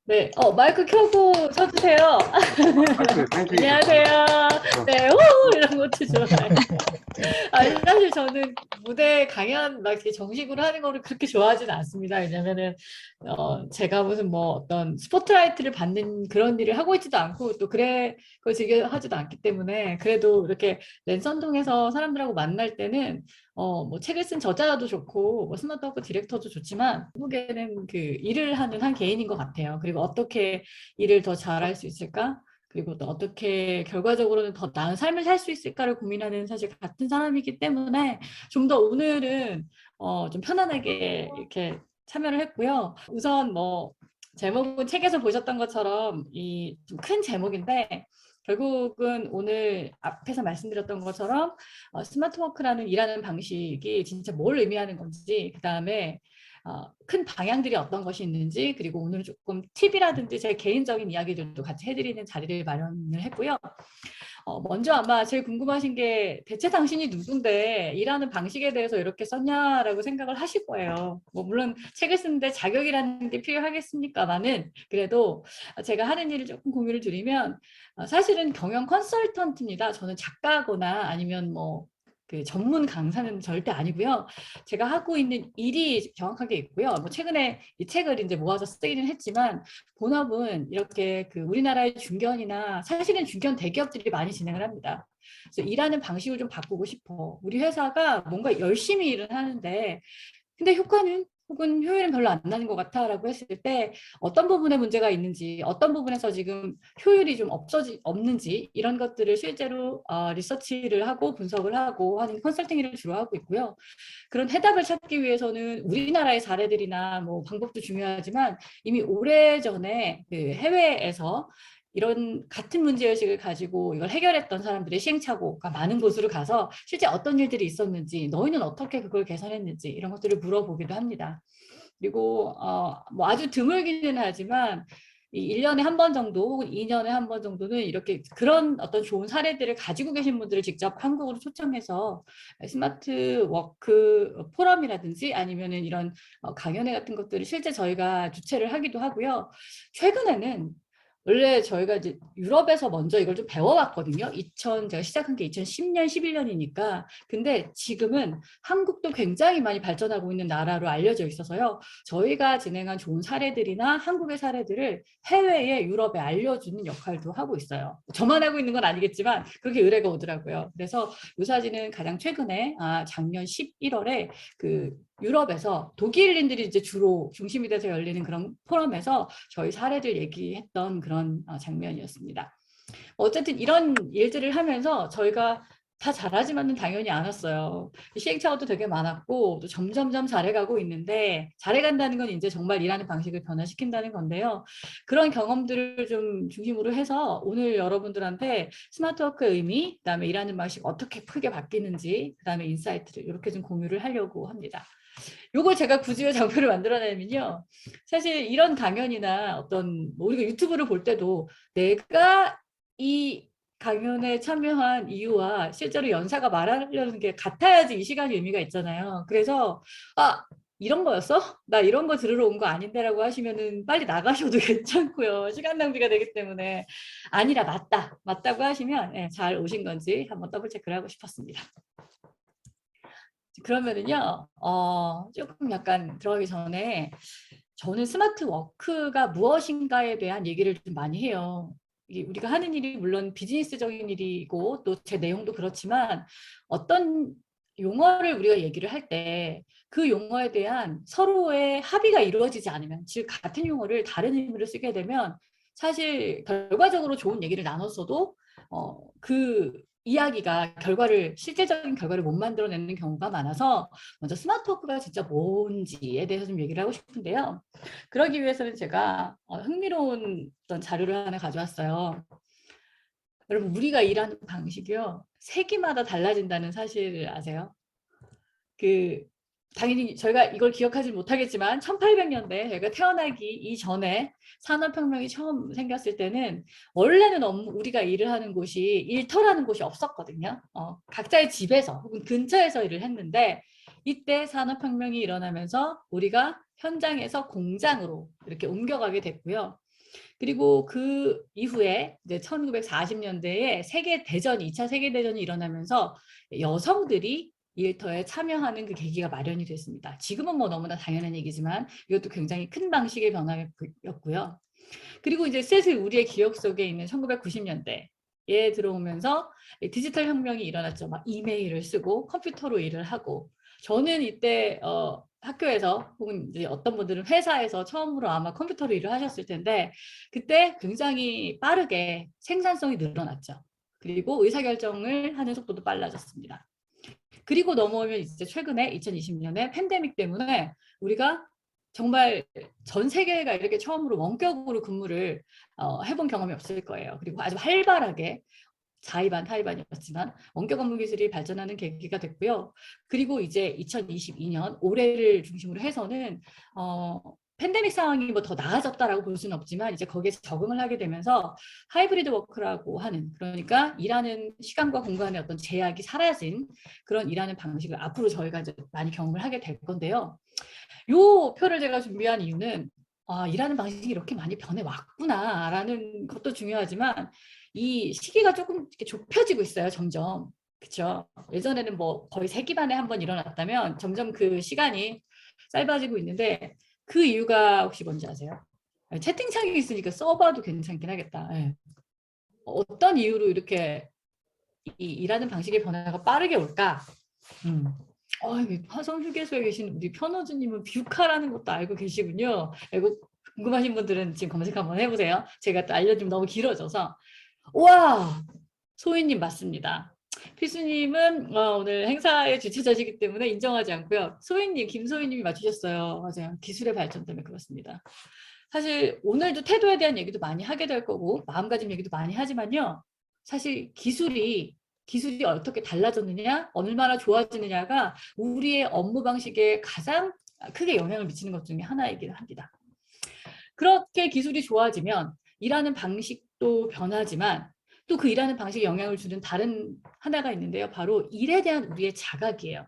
네, 마이크 켜고 서주세요. 마이크 안녕하세요. 있었어. 네, 오, 이런 것도 좋아요. 아니, 사실 저는 무대 강연 막 이렇게 정식으로 하는 거를 그렇게 좋아하지는 않습니다. 왜냐면은, 제가 무슨 뭐 어떤 스포트라이트를 받는 그런 일을 하고 있지도 않고 또 그래, 그걸 즐겨 하지도 않기 때문에 그래도 이렇게 랜선동에서 사람들하고 만날 때는 뭐 책을 쓴 저자도 좋고 뭐 스마트워크 디렉터도 좋지만 결국에는 그 일을 하는 한 개인인 것 같아요. 그리고 어떻게 일을 더 잘할 수 있을까? 그리고 또 어떻게 결과적으로는 더 나은 삶을 살 수 있을까를 고민하는 사실 같은 사람이기 때문에 좀 더 오늘은 좀 편안하게 이렇게 참여를 했고요. 우선 뭐 제목은 책에서 보셨던 것처럼 이 좀 큰 제목인데 결국은 오늘 앞에서 말씀드렸던 것처럼 스마트워크라는 일하는 방식이 진짜 뭘 의미하는 건지 그다음에 큰 방향들이 어떤 것이 있는지 그리고 오늘은 조금 팁이라든지 제 개인적인 이야기들도 같이 해드리는 자리를 마련을 했고요. 먼저 아마 제일 궁금하신 게 대체 당신이 누군데 일하는 방식에 대해서 이렇게 썼냐라고 생각을 하실 거예요. 뭐 물론 책을 쓰는데 자격이라는 게 필요하겠습니까만은 그래도 제가 하는 일을 조금 공유를 드리면 사실은 경영 컨설턴트입니다. 저는 작가거나 아니면 뭐 그 전문 강사는 절대 아니고요. 제가 하고 있는 일이 정확하게 있고요. 뭐 최근에 이 책을 이제 모아서 쓰기는 했지만 본업은 이렇게 그 우리나라의 중견이나 사실은 중견 대기업들이 많이 진행을 합니다. 그래서 일하는 방식을 좀 바꾸고 싶어. 우리 회사가 뭔가 열심히 일을 하는데 근데 효과는 혹은 효율은 별로 안 나는 것 같아라고 했을 때 어떤 부분에 문제가 있는지 어떤 부분에서 지금 효율이 좀 없는지 이런 것들을 실제로 리서치를 하고 분석을 하고 하는 컨설팅 일을 주로 하고 있고요. 그런 해답을 찾기 위해서는 우리나라의 사례들이나 뭐 방법도 중요하지만 이미 오래전에 그 해외에서 이런 같은 문제의식을 가지고 이걸 해결했던 사람들의 시행착오가 많은 곳으로 가서 실제 어떤 일들이 있었는지 너희는 어떻게 그걸 개선했는지 이런 것들을 물어보기도 합니다. 그리고 뭐 아주 드물기는 하지만 이 1년에 한 번 정도 혹은 2년에 한 번 정도는 이렇게 그런 어떤 좋은 사례들을 가지고 계신 분들을 직접 한국으로 초청해서 스마트 워크 포럼이라든지 아니면은 이런 강연회 같은 것들을 실제 저희가 주최를 하기도 하고요. 최근에는 원래 저희가 이제 유럽에서 먼저 이걸 좀 배워왔거든요. 제가 시작한 게 2010년, 11년이니까. 근데 지금은 한국도 굉장히 많이 발전하고 있는 나라로 알려져 있어서요. 저희가 진행한 좋은 사례들이나 한국의 사례들을 해외에 유럽에 알려주는 역할도 하고 있어요. 저만 하고 있는 건 아니겠지만 그렇게 의뢰가 오더라고요. 그래서 요사진은 가장 최근에 작년 11월에 그 유럽에서 독일인들이 이제 주로 중심이 돼서 열리는 그런 포럼에서 저희 사례를 얘기했던 그런 장면이었습니다. 어쨌든 이런 일들을 하면서 저희가 다 잘하지만은 당연히 않았어요. 시행착오도 되게 많았고 또 점점점 잘해가고 있는데 잘해간다는 건 이제 정말 일하는 방식을 변화시킨다는 건데요. 그런 경험들을 좀 중심으로 해서 오늘 여러분들한테 스마트워크의 의미, 그다음에 일하는 방식 어떻게 크게 바뀌는지, 그다음에 인사이트를 이렇게 좀 공유를 하려고 합니다. 요걸 제가 굳이 왜 장표를 만들어내면요. 사실 이런 강연이나 어떤 뭐 우리가 유튜브를 볼 때도 내가 이 강연에 참여한 이유와 실제로 연사가 말하려는 게 같아야지 이 시간이 의미가 있잖아요. 그래서 이런 거였어? 나 이런 거 들으러 온 거 아닌데라고 하시면은 빨리 나가셔도 괜찮고요. 시간 낭비가 되기 때문에 아니라 맞다고 하시면 잘 오신 건지 한번 더블 체크를 하고 싶었습니다. 그러면은요, 조금 약간 들어가기 전에 저는 스마트 워크가 무엇인가에 대한 얘기를 좀 많이 해요. 이게 우리가 하는 일이 물론 비즈니스적인 일이고 또 제 내용도 그렇지만 어떤 용어를 우리가 얘기를 할 때 그 용어에 대한 서로의 합의가 이루어지지 않으면, 즉 같은 용어를 다른 의미로 쓰게 되면 사실 결과적으로 좋은 얘기를 나눴어도 그 이야기가 실질적인 결과를 못 만들어내는 경우가 많아서 먼저 스마트워크가 진짜 뭔지에 대해서 좀 얘기를 하고 싶은데요. 그러기 위해서는 제가 흥미로운 어떤 자료를 하나 가져왔어요. 여러분, 우리가 일하는 방식이요. 세기마다 달라진다는 사실을 아세요? 그 당연히 저희가 이걸 기억하지 못하겠지만 1800년대 저희가 태어나기 이전에 산업혁명이 처음 생겼을 때는 원래는 우리가 일을 하는 곳이 일터라는 곳이 없었거든요. 각자의 집에서 혹은 근처에서 일을 했는데 이때 산업혁명이 일어나면서 우리가 현장에서 공장으로 이렇게 옮겨가게 됐고요. 그리고 그 이후에 이제 1940년대에 세계 대전이 2차 세계 대전이 일어나면서 여성들이 일터에 참여하는 그 계기가 마련이 됐습니다. 지금은 뭐 너무나 당연한 얘기지만 이것도 굉장히 큰 방식의 변화였고요. 그리고 이제 슬슬 우리의 기억 속에 있는 1990년대에 들어오면서 디지털 혁명이 일어났죠. 막 이메일을 쓰고 컴퓨터로 일을 하고 저는 이때 학교에서 혹은 이제 어떤 분들은 회사에서 처음으로 아마 컴퓨터로 일을 하셨을 텐데 그때 굉장히 빠르게 생산성이 늘어났죠. 그리고 의사결정을 하는 속도도 빨라졌습니다. 그리고 넘어오면 이제 최근에 2020년에 팬데믹 때문에 우리가 정말 전 세계가 이렇게 처음으로 원격으로 근무를 해본 경험이 없을 거예요. 그리고 아주 활발하게 자의반 타의반이었지만 원격 업무 기술이 발전하는 계기가 됐고요. 그리고 이제 2022년 올해를 중심으로 해서는 팬데믹 상황이 뭐 더 나아졌다라고 볼 수는 없지만 이제 거기에 적응을 하게 되면서 하이브리드 워크라고 하는 그러니까 일하는 시간과 공간의 어떤 제약이 사라진 그런 일하는 방식을 앞으로 저희가 이제 많이 경험을 하게 될 건데요. 요 표를 제가 준비한 이유는 일하는 방식이 이렇게 많이 변해왔구나라는 것도 중요하지만 이 시기가 조금 이렇게 좁혀지고 있어요, 점점. 그렇죠? 예전에는 뭐 거의 세기만에 한 번 일어났다면 점점 그 시간이 짧아지고 있는데 그 이유가 혹시 뭔지 아세요? 채팅창이 있으니까 써봐도 괜찮긴 하겠다. 네. 어떤 이유로 이렇게 일하는 방식의 변화가 빠르게 올까? 화성 휴게소에 계신 우리 편호주님은 뷰카라는 것도 알고 계시군요. 이거 궁금하신 분들은 지금 검색 한번 해보세요. 제가 또 알려주면 너무 길어져서. 와, 소희님 맞습니다. 필수님은 오늘 행사의 주최자시기 때문에 인정하지 않고요. 소희님, 김소희님이 맞추셨어요. 맞아요. 기술의 발전 때문에 그렇습니다. 사실 오늘도 태도에 대한 얘기도 많이 하게 될 거고 마음가짐 얘기도 많이 하지만요. 사실 기술이 어떻게 달라졌느냐, 얼마나 좋아지느냐가 우리의 업무 방식에 가장 크게 영향을 미치는 것 중에 하나이긴 합니다. 그렇게 기술이 좋아지면 일하는 방식도 변하지만 또 그 일하는 방식에 영향을 주는 다른 하나가 있는데요. 바로 일에 대한 우리의 자각이에요.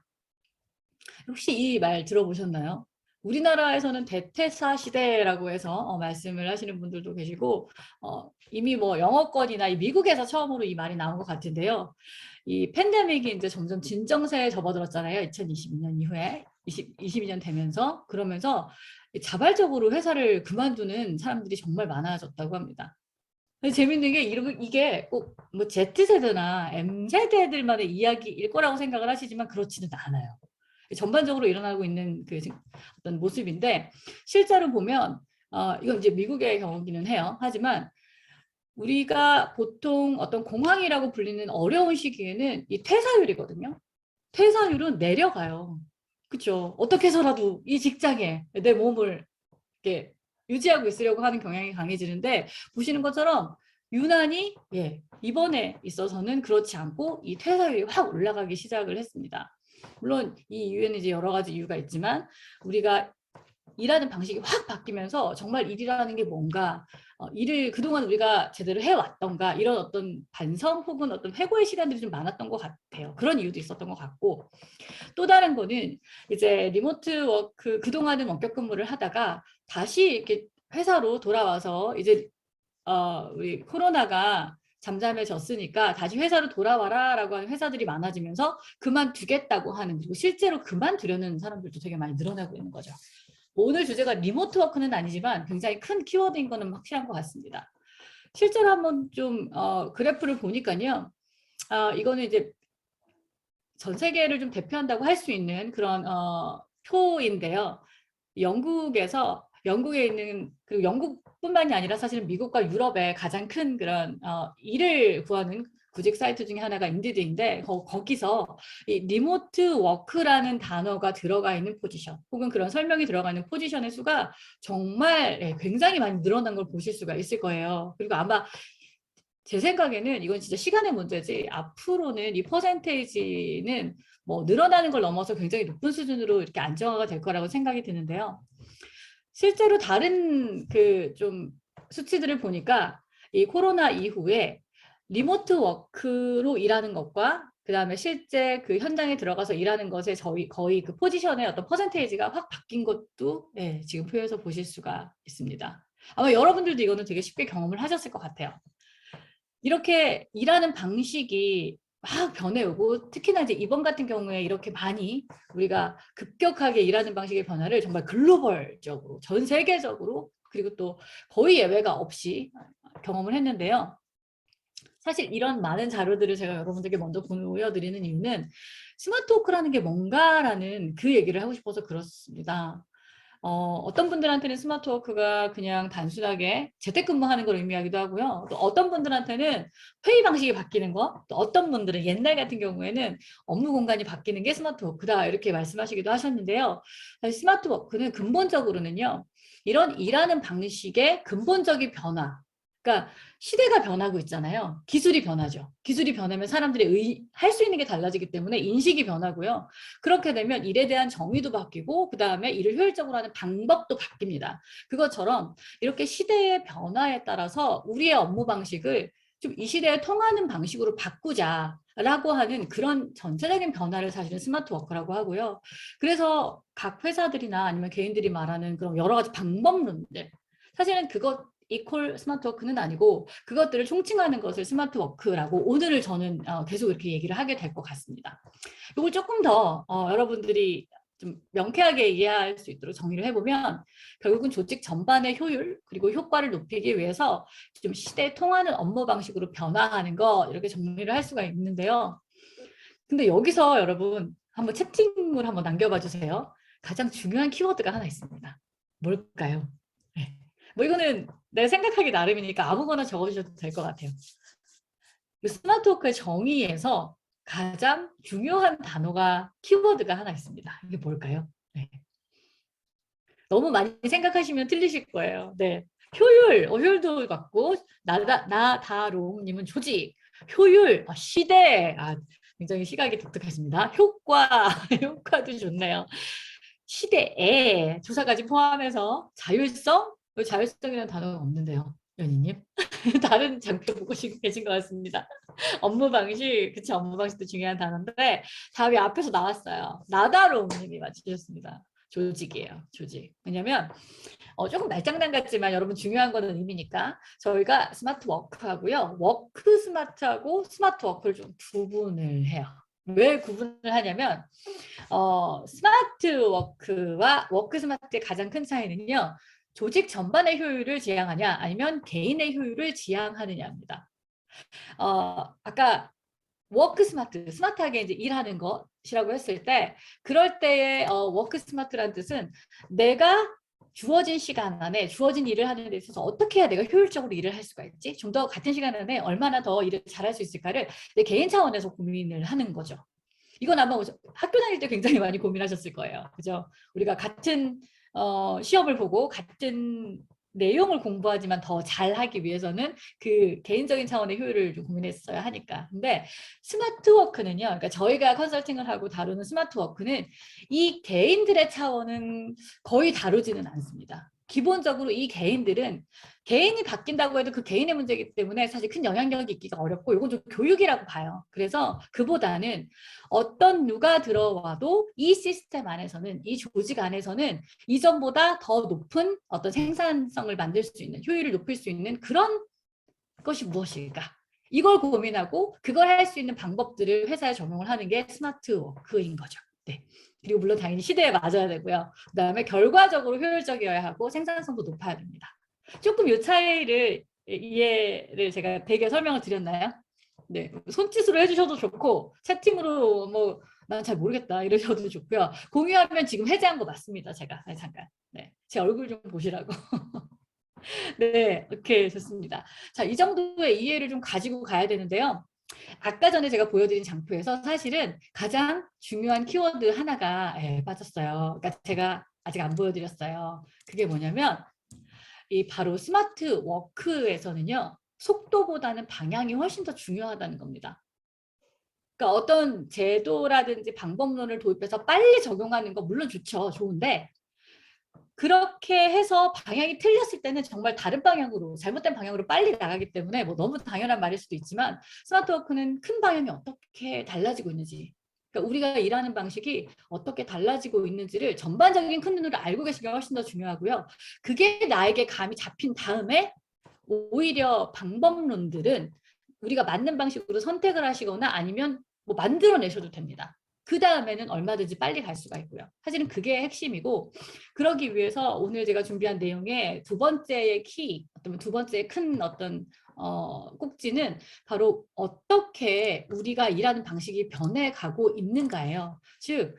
혹시 이 말 들어보셨나요? 우리나라에서는 대퇴사 시대라고 해서 말씀을 하시는 분들도 계시고 이미 뭐 영어권이나 미국에서 처음으로 이 말이 나온 것 같은데요. 이 팬데믹이 이제 점점 진정세에 접어들었잖아요. 2022년 이후에 22년 되면서 그러면서 자발적으로 회사를 그만두는 사람들이 정말 많아졌다고 합니다. 재밌는 게 이게 꼭 뭐 Z세대나 M세대들만의 이야기일 거라고 생각을 하시지만 그렇지는 않아요. 전반적으로 일어나고 있는 그 어떤 모습인데 실제로 보면 이건 이제 미국의 경우기는 해요. 하지만 우리가 보통 어떤 공황이라고 불리는 어려운 시기에는 이 퇴사율이거든요. 퇴사율은 내려가요. 그렇죠? 어떻게 해서라도 이 직장에 내 몸을 이렇게 유지하고 있으려고 하는 경향이 강해지는데 보시는 것처럼 유난히 이번에 있어서는 그렇지 않고 이 퇴사율이 확 올라가기 시작을 했습니다. 물론 이 이유에는 이제 여러 가지 이유가 있지만 우리가 일하는 방식이 확 바뀌면서 정말 일이라는 게 뭔가 일을 그동안 우리가 제대로 해왔던가 이런 어떤 반성 혹은 어떤 회고의 시간들이 좀 많았던 것 같아요. 그런 이유도 있었던 것 같고 또 다른 거는 이제 리모트 워크 그동안은 원격 근무를 하다가 다시 이렇게 회사로 돌아와서 이제 우리 코로나가 잠잠해졌으니까 다시 회사로 돌아와라 라고 하는 회사들이 많아지면서 그만두겠다고 하는 그리고 실제로 그만두려는 사람들도 되게 많이 늘어나고 있는 거죠. 오늘 주제가 리모트 워크는 아니지만 굉장히 큰 키워드인 거는 확실한 것 같습니다. 실제로 한번 좀 그래프를 보니까요. 이거는 이제 전 세계를 좀 대표한다고 할 수 있는 그런 표인데요. 영국에 있는 그리고 영국뿐만이 아니라 사실은 미국과 유럽의 가장 큰 그런 일을 구하는 구직 사이트 중에 하나가 인디드인데 거기서 이 리모트 워크라는 단어가 들어가 있는 포지션 혹은 그런 설명이 들어가 있는 포지션의 수가 정말 굉장히 많이 늘어난 걸 보실 수가 있을 거예요. 그리고 아마 제 생각에는 이건 진짜 시간의 문제지 앞으로는 이 퍼센테이지는 뭐 늘어나는 걸 넘어서 굉장히 높은 수준으로 이렇게 안정화가 될 거라고 생각이 드는데요. 실제로 다른 그 좀 수치들을 보니까 이 코로나 이후에 리모트 워크로 일하는 것과 그 다음에 실제 그 현장에 들어가서 일하는 것에 거의 그 포지션의 어떤 퍼센테이지가 확 바뀐 것도 지금 표에서 보실 수가 있습니다. 아마 여러분들도 이거는 되게 쉽게 경험을 하셨을 것 같아요. 이렇게 일하는 방식이 막 변해오고 특히나 이제 이번 같은 경우에 이렇게 많이 우리가 급격하게 일하는 방식의 변화를 정말 글로벌적으로 전 세계적으로 그리고 또 거의 예외가 없이 경험을 했는데요. 사실 이런 많은 자료들을 제가 여러분들께 먼저 보여드리는 이유는 스마트워크라는 게 뭔가라는 그 얘기를 하고 싶어서 그렇습니다. 어떤 분들한테는 스마트워크가 그냥 단순하게 재택근무하는 걸 의미하기도 하고요. 또 어떤 분들한테는 회의 방식이 바뀌는 거, 또 어떤 분들은 옛날 같은 경우에는 업무 공간이 바뀌는 게 스마트워크다 이렇게 말씀하시기도 하셨는데요. 사실 스마트워크는 근본적으로는요. 이런 일하는 방식의 근본적인 변화, 그러니까 시대가 변하고 있잖아요. 기술이 변하죠. 기술이 변하면 사람들이 할 수 있는 게 달라지기 때문에 인식이 변하고요. 그렇게 되면 일에 대한 정의도 바뀌고 그 다음에 일을 효율적으로 하는 방법도 바뀝니다. 그것처럼 이렇게 시대의 변화에 따라서 우리의 업무 방식을 좀 이 시대에 통하는 방식으로 바꾸자라고 하는 그런 전체적인 변화를 사실은 스마트워크라고 하고요. 그래서 각 회사들이나 아니면 개인들이 말하는 그런 여러 가지 방법론들 사실은 그것 이퀄 스마트워크는 아니고 그것들을 총칭하는 것을 스마트워크라고 오늘을 저는 계속 이렇게 얘기를 하게 될 것 같습니다. 이걸 조금 더 여러분들이 좀 명쾌하게 이해할 수 있도록 정리를 해보면 결국은 조직 전반의 효율 그리고 효과를 높이기 위해서 좀 시대에 통하는 업무 방식으로 변화하는 거 이렇게 정리를 할 수가 있는데요. 근데 여기서 여러분 한번 채팅을 한번 남겨봐 주세요. 가장 중요한 키워드가 하나 있습니다. 뭘까요? 네. 뭐 이거는 내 생각하기 나름이니까 아무거나 적어주셔도 될 것 같아요. 스마트워크의 정의에서 가장 중요한 단어가 키워드가 하나 있습니다. 이게 뭘까요? 네. 너무 많이 생각하시면 틀리실 거예요. 네. 효율, 효율도 같고 나다롱님은 조직, 효율, 시대, 굉장히 시각이 독특하십니다. 효과, 효과도 좋네요. 시대에 조사까지 포함해서 자율성, 자율성이라는 단어가 없는데요. 연희님 다른 장표 보고 계신 것 같습니다. 업무 방식, 그치 업무 방식도 중요한 단어인데 답이 앞에서 나왔어요. 나다로움님이 맞추셨습니다. 조직이에요, 조직. 왜냐면 조금 말장난 같지만 여러분 중요한 거는 의미니까 저희가 스마트 워크하고요. 워크 스마트하고 스마트 워크를 좀 구분을 해요. 왜 구분을 하냐면 스마트 워크와 워크 스마트의 가장 큰 차이는요. 조직 전반의 효율을 지향하냐 아니면 개인의 효율을 지향하느냐입니다. 아까 워크 스마트, 스마트하게 이제 일하는 것이라고 했을 때 그럴 때의 워크 스마트라는 뜻은 내가 주어진 시간 안에 주어진 일을 하는 데 있어서 어떻게 해야 내가 효율적으로 일을 할 수가 있지? 좀 더 같은 시간 안에 얼마나 더 일을 잘할 수 있을까를 내 개인 차원에서 고민을 하는 거죠. 이건 아마 학교 다닐 때 굉장히 많이 고민하셨을 거예요. 그죠? 우리가 같은 시험을 보고 같은 내용을 공부하지만 더 잘하기 위해서는 그 개인적인 차원의 효율을 좀 고민했어야 하니까. 근데 스마트워크는요. 그러니까 저희가 컨설팅을 하고 다루는 스마트워크는 이 개인들의 차원은 거의 다루지는 않습니다. 기본적으로 이 개인들은 개인이 바뀐다고 해도 그 개인의 문제이기 때문에 사실 큰 영향력이 있기가 어렵고 이건 좀 교육이라고 봐요. 그래서 그보다는 어떤 누가 들어와도 이 시스템 안에서는 이 조직 안에서는 이전보다 더 높은 어떤 생산성을 만들 수 있는 효율을 높일 수 있는 그런 것이 무엇일까? 이걸 고민하고 그걸 할 수 있는 방법들을 회사에 적용을 하는 게 스마트 워크인 거죠. 네. 그리고 물론 당연히 시대에 맞아야 되고요. 그다음에 결과적으로 효율적이어야 하고 생산성도 높아야 됩니다. 조금 이 차이를 이해를 제가 되게 설명을 드렸나요? 네, 손짓으로 해주셔도 좋고 채팅으로 뭐 난 잘 모르겠다 이러셔도 좋고요. 공유하면 지금 해제한 거 맞습니다. 제가 잠깐 제 얼굴 좀 보시라고. 네, 오케이 좋습니다. 자, 이 정도의 이해를 좀 가지고 가야 되는데요. 아까 전에 제가 보여드린 장표에서 사실은 가장 중요한 키워드 하나가 빠졌어요. 그러니까 제가 아직 안 보여드렸어요. 그게 뭐냐면 이 바로 스마트 워크에서는요. 속도보다는 방향이 훨씬 더 중요하다는 겁니다. 그러니까 어떤 제도라든지 방법론을 도입해서 빨리 적용하는 거 물론 좋죠. 좋은데 그렇게 해서 방향이 틀렸을 때는 정말 다른 방향으로 잘못된 방향으로 빨리 나가기 때문에 뭐 너무 당연한 말일 수도 있지만 스마트워크는 큰 방향이 어떻게 달라지고 있는지 그러니까 우리가 일하는 방식이 어떻게 달라지고 있는지를 전반적인 큰 눈으로 알고 계시는 게 훨씬 더 중요하고요. 그게 나에게 감이 잡힌 다음에 오히려 방법론들은 우리가 맞는 방식으로 선택을 하시거나 아니면 뭐 만들어내셔도 됩니다. 그 다음에는 얼마든지 빨리 갈 수가 있고요. 사실은 그게 핵심이고, 그러기 위해서 오늘 제가 준비한 내용의 두 번째의 키, 어떤 두 번째의 큰 어떤 꼭지는 바로 어떻게 우리가 일하는 방식이 변해가고 있는가예요. 즉,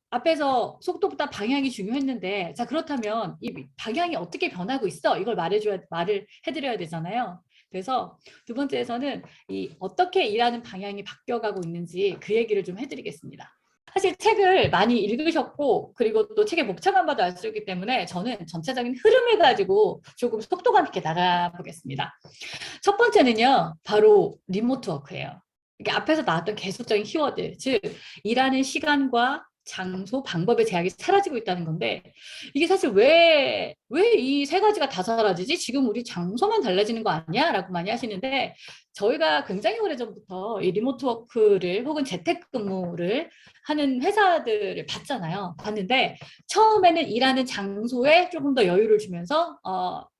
앞에서 속도보다 방향이 중요했는데, 자, 그렇다면 이 방향이 어떻게 변하고 있어? 이걸 말을 해드려야 되잖아요. 그래서 두 번째에서는 이 어떻게 일하는 방향이 바뀌어가고 있는지 그 얘기를 좀 해드리겠습니다. 사실 책을 많이 읽으셨고, 그리고 또 책의 목차만 봐도 알 수 있기 때문에 저는 전체적인 흐름을 가지고 조금 속도감 있게 나가보겠습니다. 첫 번째는요, 바로 리모트 워크예요. 이게 앞에서 나왔던 계속적인 키워드, 즉 일하는 시간과 장소, 방법의 제약이 사라지고 있다는 건데, 이게 사실 왜 이 세 가지가 다 사라지지? 지금 우리 장소만 달라지는 거 아니야? 라고 많이 하시는데, 저희가 굉장히 오래전부터 이 리모트 워크를 혹은 재택근무를 하는 회사들을 봤잖아요. 봤는데, 처음에는 일하는 장소에 조금 더 여유를 주면서,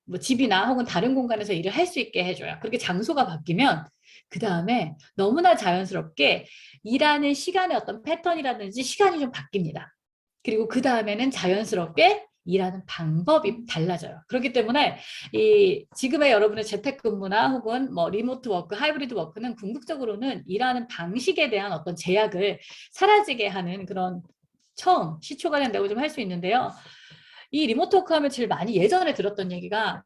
뭐 집이나 혹은 다른 공간에서 일을 할 수 있게 해줘요. 그렇게 장소가 바뀌면 그 다음에 너무나 자연스럽게 일하는 시간의 어떤 패턴이라든지 시간이 좀 바뀝니다. 그리고 그 다음에는 자연스럽게 일하는 방법이 달라져요. 그렇기 때문에 이 지금의 여러분의 재택근무나 혹은 뭐 리모트 워크, 하이브리드 워크는 궁극적으로는 일하는 방식에 대한 어떤 제약을 사라지게 하는 그런 처음 시초가 된다고 좀 할 수 있는데요. 이 리모트 워크 하면 제일 많이 예전에 들었던 얘기가,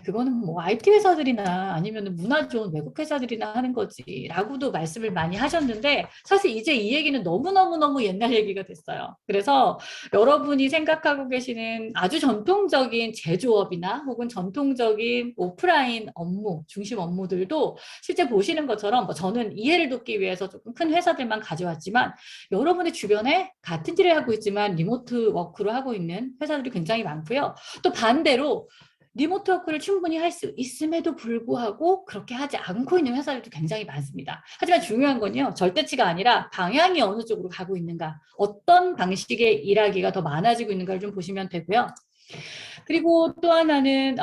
그거는 뭐 IT 회사들이나 아니면 문화 좋은 외국 회사들이나 하는 거지 라고도 말씀을 많이 하셨는데, 사실 이제 이 얘기는 너무너무너무 옛날 얘기가 됐어요. 그래서 여러분이 생각하고 계시는 아주 전통적인 제조업이나 혹은 전통적인 오프라인 업무, 중심 업무들도 실제 보시는 것처럼, 뭐 저는 이해를 돕기 위해서 조금 큰 회사들만 가져왔지만, 여러분의 주변에 같은 일을 하고 있지만 리모트 워크로 하고 있는 회사들이 굉장히 많고요. 또 반대로 리모트 워크를 충분히 할 수 있음에도 불구하고 그렇게 하지 않고 있는 회사들도 굉장히 많습니다. 하지만 중요한 건요, 절대치가 아니라 방향이 어느 쪽으로 가고 있는가, 어떤 방식의 일하기가 더 많아지고 있는가를 좀 보시면 되고요. 그리고 또 하나는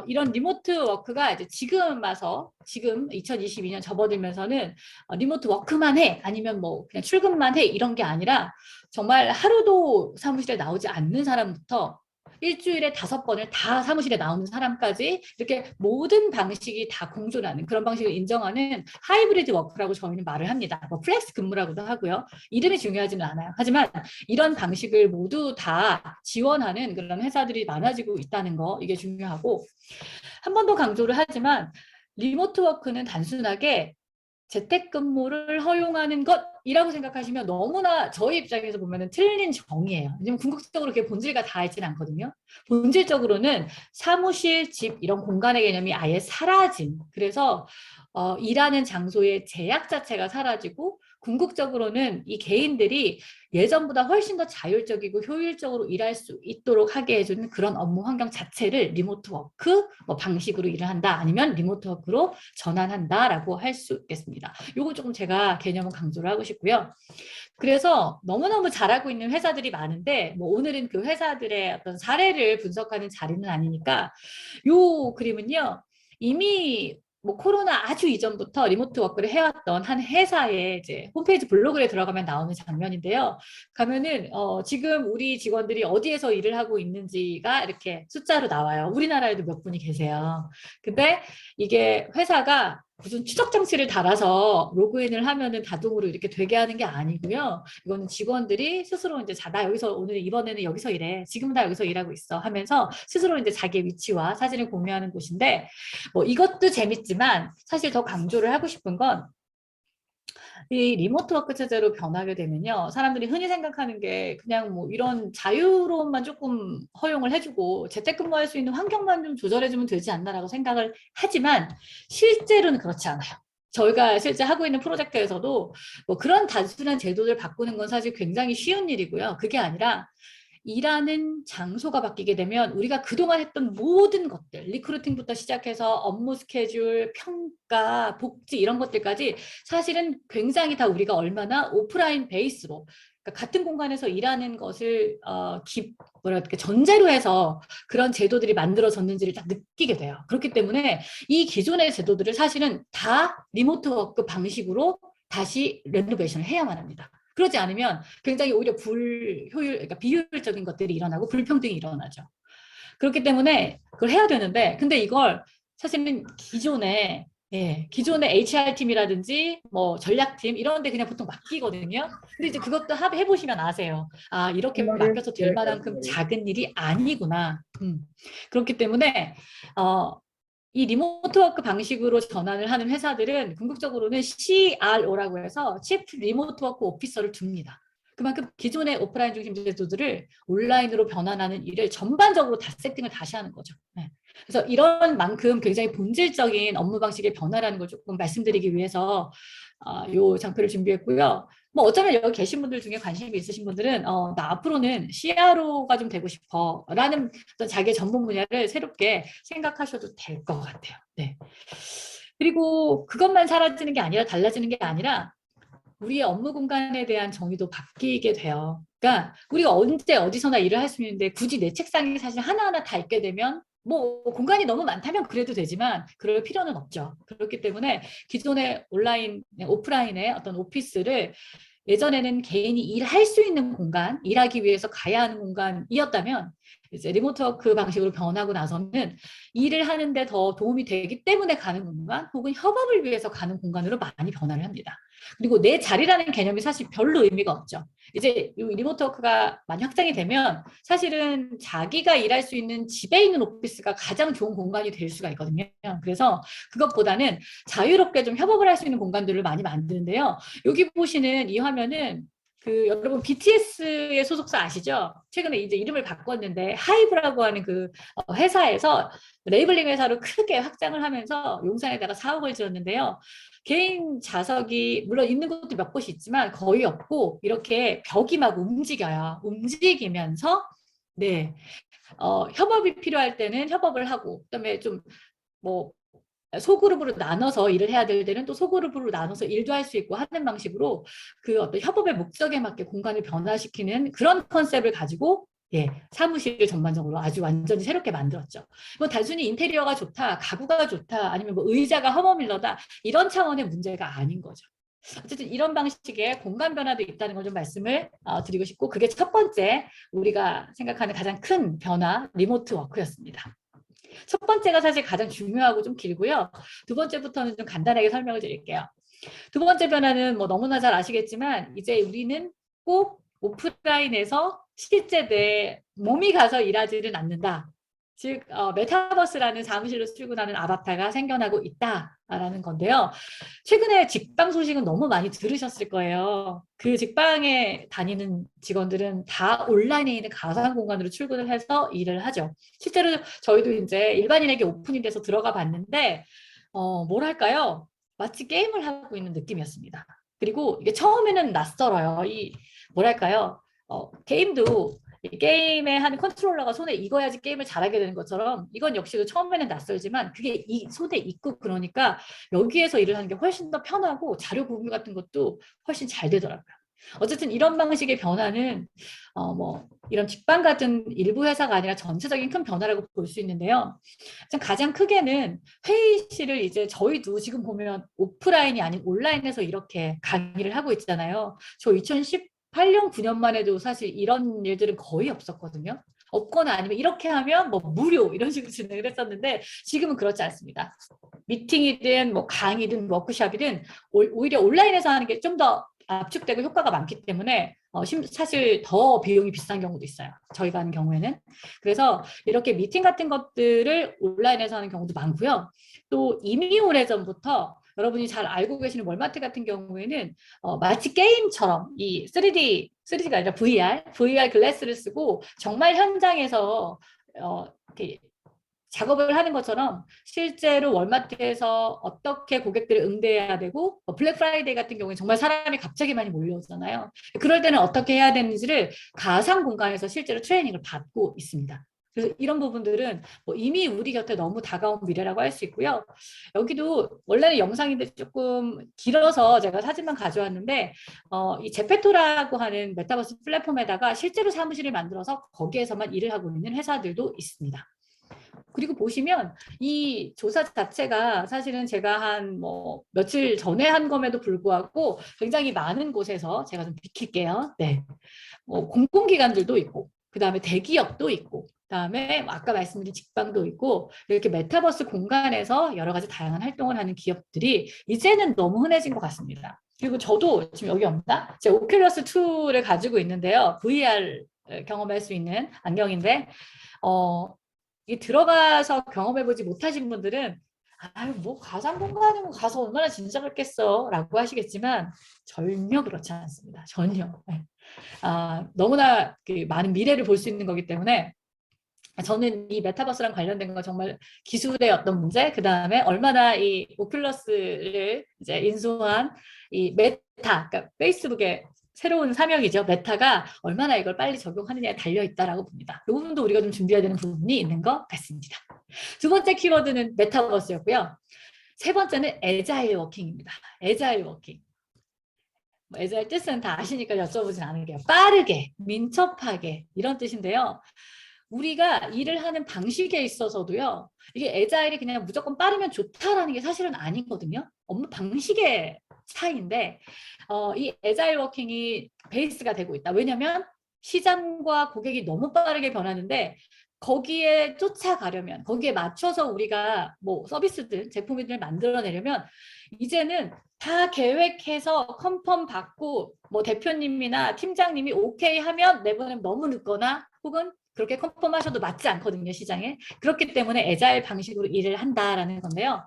이런 리모트 워크가 이제 지금 와서, 지금 2022년 접어들면서는 리모트 워크만 해, 아니면 뭐 그냥 출근만 해, 이런 게 아니라 정말 하루도 사무실에 나오지 않는 사람부터 일주일에 5번을 다 사무실에 나오는 사람까지 이렇게 모든 방식이 다 공존하는 그런 방식을 인정하는 하이브리드 워크라고 저희는 말을 합니다. 뭐 플렉스 근무라고도 하고요. 이름이 중요하지는 않아요. 하지만 이런 방식을 모두 다 지원하는 그런 회사들이 많아지고 있다는 거, 이게 중요하고, 한 번 더 강조를 하지만 리모트 워크는 단순하게 재택근무를 허용하는 것이라고 생각하시면 너무나 저희 입장에서 보면 틀린 정의예요. 왜냐면 궁극적으로 그게 본질과 닿아있지는 않거든요. 본질적으로는 사무실, 집 이런 공간의 개념이 아예 사라진, 그래서 일하는 장소의 제약 자체가 사라지고 궁극적으로는 이 개인들이 예전보다 훨씬 더 자율적이고 효율적으로 일할 수 있도록 하게 해주는 그런 업무 환경 자체를 리모트 워크 방식으로 일을 한다, 아니면 리모트 워크로 전환한다라고 할 수 있겠습니다. 요거 조금 제가 개념을 강조를 하고 싶고요. 그래서 너무너무 잘하고 있는 회사들이 많은데, 뭐 오늘은 그 회사들의 어떤 사례를 분석하는 자리는 아니니까, 요 그림은요, 이미 뭐 코로나 아주 이전부터 리모트 워크를 해왔던 한 회사의 이제 홈페이지 블로그에 들어가면 나오는 장면인데요. 가면은 지금 우리 직원들이 어디에서 일을 하고 있는지가 이렇게 숫자로 나와요. 우리나라에도 몇 분이 계세요. 근데 이게 회사가 무슨 추적 장치를 달아서 로그인을 하면은 자동으로 이렇게 되게 하는 게 아니고요. 이거는 직원들이 스스로 이제 나 여기서 오늘 이번에는 여기서 일해, 지금 다 여기서 일하고 있어 하면서 스스로 이제 자기의 위치와 사진을 공유하는 곳인데, 뭐 이것도 재밌지만 사실 더 강조를 하고 싶은 건, 이 리모트 워크 체제로 변하게 되면요, 사람들이 흔히 생각하는 게 그냥 뭐 이런 자유로움만 조금 허용을 해주고 재택근무할 수 있는 환경만 좀 조절해주면 되지 않나라고 생각을 하지만, 실제로는 그렇지 않아요. 저희가 실제 하고 있는 프로젝트에서도 뭐 그런 단순한 제도를 바꾸는 건 사실 굉장히 쉬운 일이고요. 그게 아니라 일하는 장소가 바뀌게 되면 우리가 그동안 했던 모든 것들, 리크루팅부터 시작해서 업무 스케줄, 평가, 복지 이런 것들까지 사실은 굉장히 다 우리가 얼마나 오프라인 베이스로 그러니까 같은 공간에서 일하는 것을 뭐랄까 전제로 해서 그런 제도들이 만들어졌는지를 딱 느끼게 돼요. 그렇기 때문에 이 기존의 제도들을 사실은 다 리모트 워크 방식으로 다시 레노베이션을 해야만 합니다. 그러지 않으면 굉장히 오히려 그러니까 비효율적인 것들이 일어나고 불평등이 일어나죠. 그렇기 때문에 그걸 해야 되는데, 근데 이걸 사실은 기존의 HR팀이라든지 뭐 전략팀 이런 데 그냥 보통 맡기거든요. 근데 이제 그것도 해보시면 아세요. 아, 이렇게 맡겨서 될 만큼 작은 일이 아니구나. 그렇기 때문에 이 리모트 워크 방식으로 전환을 하는 회사들은 궁극적으로는 CRO라고 해서 치프 리모트 워크 오피서를 둡니다. 그만큼 기존의 오프라인 중심 제도들을 온라인으로 변환하는 일을 전반적으로 다 세팅을 다시 하는 거죠. 네. 그래서 이런 만큼 굉장히 본질적인 업무 방식의 변화라는 걸 조금 말씀드리기 위해서 이 장표를 준비했고요. 뭐 어쩌면 여기 계신 분들 중에 관심이 있으신 분들은 나 앞으로는 CRO가 좀 되고 싶어 라는 어떤 자기의 전문 분야를 새롭게 생각하셔도 될 것 같아요. 네. 그리고 그것만 사라지는 게 아니라 달라지는 게 아니라 우리의 업무 공간에 대한 정의도 바뀌게 돼요. 그러니까 우리가 언제 어디서나 일을 할 수 있는데 굳이 내 책상이 사실 하나하나 다 있게 되면 뭐 공간이 너무 많다면 그래도 되지만 그럴 필요는 없죠. 그렇기 때문에 기존의 온라인, 오프라인의 어떤 오피스를 예전에는 개인이 일할 수 있는 공간, 일하기 위해서 가야 하는 공간이었다면 이제 리모트 워크 방식으로 변하고 나서는 일을 하는데 더 도움이 되기 때문에 가는 공간 혹은 협업을 위해서 가는 공간으로 많이 변화를 합니다. 그리고 내 자리라는 개념이 사실 별로 의미가 없죠. 이제 이 리모트 워크가 많이 확장이 되면 사실은 자기가 일할 수 있는 집에 있는 오피스가 가장 좋은 공간이 될 수가 있거든요. 그래서 그것보다는 자유롭게 좀 협업을 할 수 있는 공간들을 많이 만드는데요. 여기 보시는 이 화면은 여러분 BTS의 소속사 아시죠? 최근에 이제 이름을 바꿨는데 하이브라고 하는 회사에서 레이블링 회사로 크게 확장을 하면서 용산에다가 사옥을 지었는데요. 개인 좌석이 물론 있는 곳도 몇 곳이 있지만 거의 없고 이렇게 벽이 막 움직여요. 움직이면서 네 협업이 필요할 때는 협업을 하고 그다음에 좀 뭐 소그룹으로 나눠서 일을 해야 될 때는 또 소그룹으로 나눠서 일도 할 수 있고 하는 방식으로 어떤 협업의 목적에 맞게 공간을 변화시키는 그런 컨셉을 가지고 사무실을 전반적으로 아주 완전히 새롭게 만들었죠. 뭐 단순히 인테리어가 좋다, 가구가 좋다, 아니면 뭐 의자가 허머밀러다 이런 차원의 문제가 아닌 거죠. 어쨌든 이런 방식의 공간 변화도 있다는 걸 좀 말씀을 드리고 싶고 그게 첫 번째 우리가 생각하는 가장 큰 변화 리모트 워크였습니다. 첫 번째가 사실 가장 중요하고 좀 길고요. 두 번째부터는 좀 간단하게 설명을 드릴게요. 두 번째 변화는 뭐 너무나 잘 아시겠지만 이제 우리는 꼭 오프라인에서 실제 내 몸이 가서 일하지는 않는다. 즉 메타버스라는 사무실로 출근하는 아바타가 생겨나고 있다라는 건데요. 최근에 직방 소식은 너무 많이 들으셨을 거예요. 그 직방에 다니는 직원들은 다 온라인에 있는 가상 공간으로 출근을 해서 일을 하죠. 실제로 저희도 이제 일반인에게 오픈이 돼서 들어가 봤는데 뭐랄까요? 마치 게임을 하고 있는 느낌이었습니다. 그리고 이게 처음에는 낯설어요. 뭐랄까요? 게임도 게임에 한 컨트롤러가 손에 익어야지 게임을 잘하게 되는 것처럼 이건 역시도 처음에는 낯설지만 그게 손에 익고 그러니까 여기에서 일을 하는 게 훨씬 더 편하고 자료 구분 같은 것도 훨씬 잘 되더라고요. 어쨌든 이런 방식의 변화는 뭐 이런 직방 같은 일부 회사가 아니라 전체적인 큰 변화라고 볼 수 있는데요. 가장 크게는 회의실을 이제 저희도 지금 보면 오프라인이 아닌 온라인에서 이렇게 강의를 하고 있잖아요. 저 2018년, 9년만 해도 사실 이런 일들은 거의 없었거든요. 없거나 아니면 이렇게 하면 뭐 무료 이런 식으로 진행을 했었는데 지금은 그렇지 않습니다. 미팅이든 뭐 강의든 워크숍이든 오히려 온라인에서 하는 게 좀 더 압축되고 효과가 많기 때문에 사실 더 비용이 비싼 경우도 있어요. 저희가 하는 경우에는. 그래서 이렇게 미팅 같은 것들을 온라인에서 하는 경우도 많고요. 또 이미 오래전부터 여러분이 잘 알고 계시는 월마트 같은 경우에는 마치 게임처럼 이 3D가 아니라 VR 글래스를 쓰고 정말 현장에서 이렇게 작업을 하는 것처럼 실제로 월마트에서 어떻게 고객들을 응대해야 되고 블랙 프라이데이 같은 경우에 정말 사람이 갑자기 많이 몰려오잖아요. 그럴 때는 어떻게 해야 되는지를 가상 공간에서 실제로 트레이닝을 받고 있습니다. 그래서 이런 부분들은 뭐 이미 우리 곁에 너무 다가온 미래라고 할 수 있고요. 여기도 원래는 영상인데 조금 길어서 제가 사진만 가져왔는데 이 제페토라고 하는 메타버스 플랫폼에다가 실제로 사무실을 만들어서 거기에서만 일을 하고 있는 회사들도 있습니다. 그리고 보시면 이 조사 자체가 사실은 제가 한 뭐 며칠 전에 한 검에도 불구하고 굉장히 많은 곳에서 제가 좀 비킬게요. 네. 공공기관들도 있고, 그 다음에 대기업도 있고, 그다음에 아까 말씀드린 직방도 있고 이렇게 메타버스 공간에서 여러 가지 다양한 활동을 하는 기업들이 이제는 너무 흔해진 것 같습니다. 그리고 저도 지금 여기 없나? 제가 오큘러스 2를 가지고 있는데요. VR 경험할 수 있는 안경인데 이게 들어가서 경험해보지 못하신 분들은 아유 뭐 가상 공간에 뭐 가서 얼마나 진짜겠어 라고 하시겠지만 전혀 그렇지 않습니다. 전혀. 네. 너무나 많은 미래를 볼 수 있는 거기 때문에 저는 이 메타버스랑 관련된 거 정말 기술의 어떤 문제, 그 다음에 얼마나 이 오큘러스를 이제 인수한 이 메타, 그러니까 페이스북의 새로운 사명이죠. 메타가 얼마나 이걸 빨리 적용하느냐에 달려있다라고 봅니다. 이 부분도 우리가 좀 준비해야 되는 부분이 있는 것 같습니다. 두 번째 키워드는 메타버스였고요. 세 번째는 애자일 워킹입니다. 애자일 워킹. 애자일 뜻은 다 아시니까 여쭤보진 않을게요. 빠르게, 민첩하게 이런 뜻인데요. 우리가 일을 하는 방식에 있어서도요. 이게 애자일이 그냥 무조건 빠르면 좋다라는 게 사실은 아니거든요. 업무 방식의 차이인데 이 애자일 워킹이 베이스가 되고 있다. 왜냐하면 시장과 고객이 너무 빠르게 변하는데 거기에 쫓아가려면 거기에 맞춰서 우리가 뭐 서비스들 제품들을 만들어내려면 이제는 다 계획해서 컨펌 받고 뭐 대표님이나 팀장님이 오케이 하면 내보내면 너무 늦거나 혹은 그렇게 컨펌하셔도 맞지 않거든요, 시장에. 그렇기 때문에 애자일 방식으로 일을 한다라는 건데요.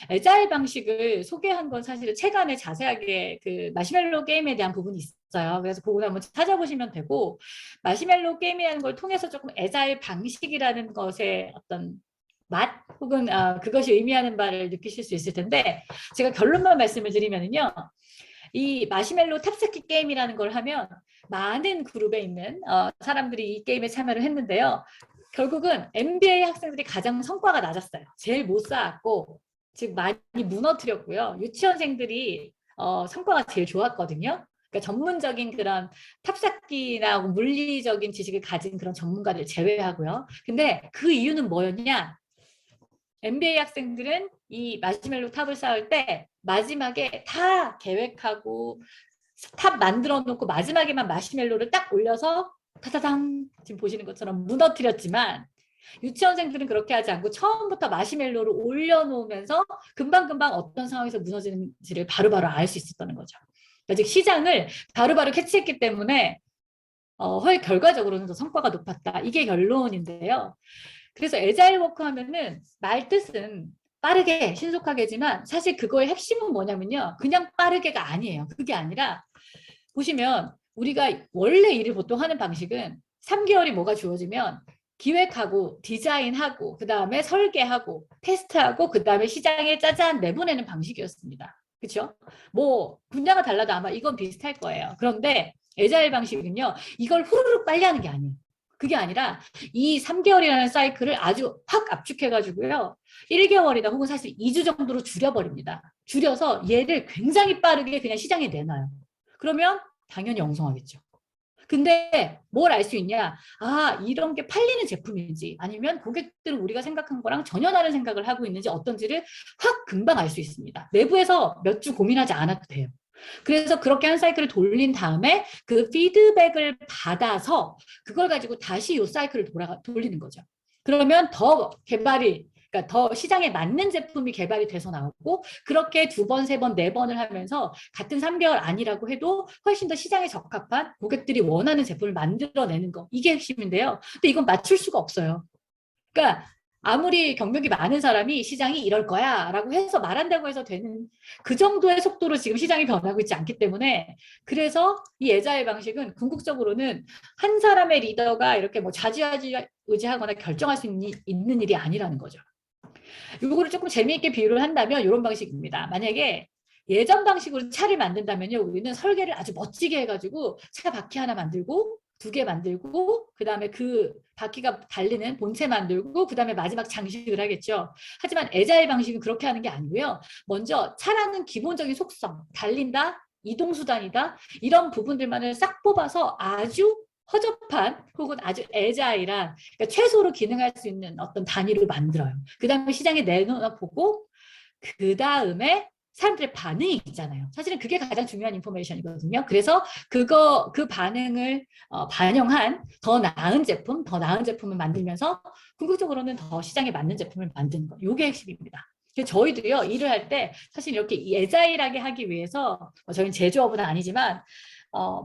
애자일 방식을 소개한 건 사실은 최근에 자세하게 그 마시멜로 게임에 대한 부분이 있어요. 그래서 그거 한번 찾아보시면 되고 마시멜로 게임이라는 걸 통해서 조금 애자일 방식이라는 것의 어떤 맛 혹은 그것이 의미하는 바를 느끼실 수 있을 텐데 제가 결론만 말씀을 드리면요. 이 마시멜로 탑쌓기 게임이라는 걸 하면 많은 그룹에 있는 사람들이 이 게임에 참여를 했는데요. 결국은 MBA 학생들이 가장 성과가 낮았어요. 제일 못 쌓았고 즉 많이 무너뜨렸고요. 유치원생들이 성과가 제일 좋았거든요. 그러니까 전문적인 그런 탑쌓기나 물리적인 지식을 가진 그런 전문가들 제외하고요. 근데 그 이유는 뭐였냐? MBA 학생들은 이 마시멜로 탑을 쌓을 때 마지막에 다 계획하고 탑 만들어 놓고 마지막에만 마시멜로를 딱 올려서 타다당 지금 보시는 것처럼 무너뜨렸지만 유치원생들은 그렇게 하지 않고 처음부터 마시멜로를 올려놓으면서 금방금방 어떤 상황에서 무너지는지를 바로바로 알 수 있었다는 거죠. 그러니까 즉 시장을 바로바로 캐치했기 때문에 결과적으로는 더 성과가 높았다. 이게 결론인데요. 그래서 애자일 워크 하면은 말 뜻은 빠르게 신속하게지만 사실 그거의 핵심은 뭐냐면요. 그냥 빠르게가 아니에요. 그게 아니라 보시면 우리가 원래 일을 보통 하는 방식은 3개월이 뭐가 주어지면 기획하고 디자인하고 그 다음에 설계하고 테스트하고 그 다음에 시장에 짜잔 내보내는 방식이었습니다. 그렇죠? 뭐 분야가 달라도 아마 이건 비슷할 거예요. 그런데 애자일 방식은요. 이걸 후루룩 빨리 하는 게 아니에요. 그게 아니라 이 3개월이라는 사이클을 아주 확 압축해가지고요. 1개월이나 혹은 사실 2주 정도로 줄여버립니다. 줄여서 얘를 굉장히 빠르게 그냥 시장에 내놔요. 그러면 당연히 엉성하겠죠. 근데 뭘 알 수 있냐? 이런 게 팔리는 제품인지 아니면 고객들은 우리가 생각한 거랑 전혀 다른 생각을 하고 있는지 어떤지를 확 금방 알 수 있습니다. 내부에서 몇 주 고민하지 않아도 돼요. 그래서 그렇게 한 사이클을 돌린 다음에 그 피드백을 받아서 그걸 가지고 다시 이 사이클을 돌리는 거죠. 그러면 더 개발이 그러니까 더 시장에 맞는 제품이 개발이 돼서 나오고 그렇게 2번, 3번, 4번을 하면서 같은 3개월 아니라고 해도 훨씬 더 시장에 적합한 고객들이 원하는 제품을 만들어내는 거. 이게 핵심인데요. 근데 이건 맞출 수가 없어요. 그러니까 아무리 경력이 많은 사람이 시장이 이럴 거야 라고 해서 말한다고 해서 되는 그 정도의 속도로 지금 시장이 변하고 있지 않기 때문에 그래서 이 애자의 방식은 궁극적으로는 한 사람의 리더가 이렇게 뭐 좌지우지하거나 결정할 수 있는 일이 아니라는 거죠. 이거를 조금 재미있게 비유를 한다면 이런 방식입니다. 만약에 예전 방식으로 차를 만든다면요. 우리는 설계를 아주 멋지게 해가지고 차 바퀴 하나 만들고 2개 만들고 그다음에 그 바퀴가 달리는 본체 만들고 그다음에 마지막 장식을 하겠죠. 하지만 애자일 방식은 그렇게 하는 게 아니고요. 먼저 차라는 기본적인 속성, 달린다, 이동수단이다 이런 부분들만을 싹 뽑아서 아주 허접한 혹은 아주 애자일한 그러니까 최소로 기능할 수 있는 어떤 단위로 만들어요. 그 다음에 시장에 내놓고 그 다음에 사람들의 반응이 있잖아요. 사실은 그게 가장 중요한 인포메이션이거든요. 그래서 그 반응을 반영한 더 나은 제품, 더 나은 제품을 만들면서 궁극적으로는 더 시장에 맞는 제품을 만드는 거. 이게 핵심입니다. 저희도요, 일을 할 때 사실 이렇게 애자일하게 하기 위해서 저희는 제조업은 아니지만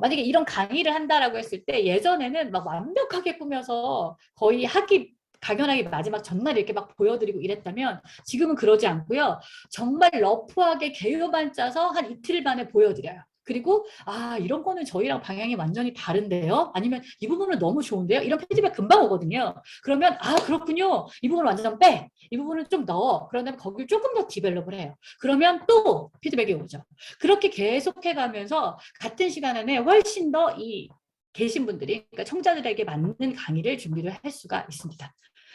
만약에 이런 강의를 한다라고 했을 때 예전에는 막 완벽하게 꾸며서 거의 학기 강연하기 마지막 전날 이렇게 막 보여드리고 이랬다면 지금은 그러지 않고요. 정말 러프하게 개요만 짜서 한 이틀 만에 보여드려요. 그리고 이런 거는 저희랑 방향이 완전히 다른데요. 아니면 이 부분은 너무 좋은데요. 이런 피드백 금방 오거든요. 그러면 그렇군요. 이 부분 완전 빼. 이 부분은 좀 넣어. 그런 다음에 거기를 조금 더 디벨롭을 해요. 그러면 또 피드백이 오죠. 그렇게 계속해 가면서 같은 시간 안에 훨씬 더 이 계신 분들이 그러니까 청자들에게 맞는 강의를 준비를 할 수가 있습니다.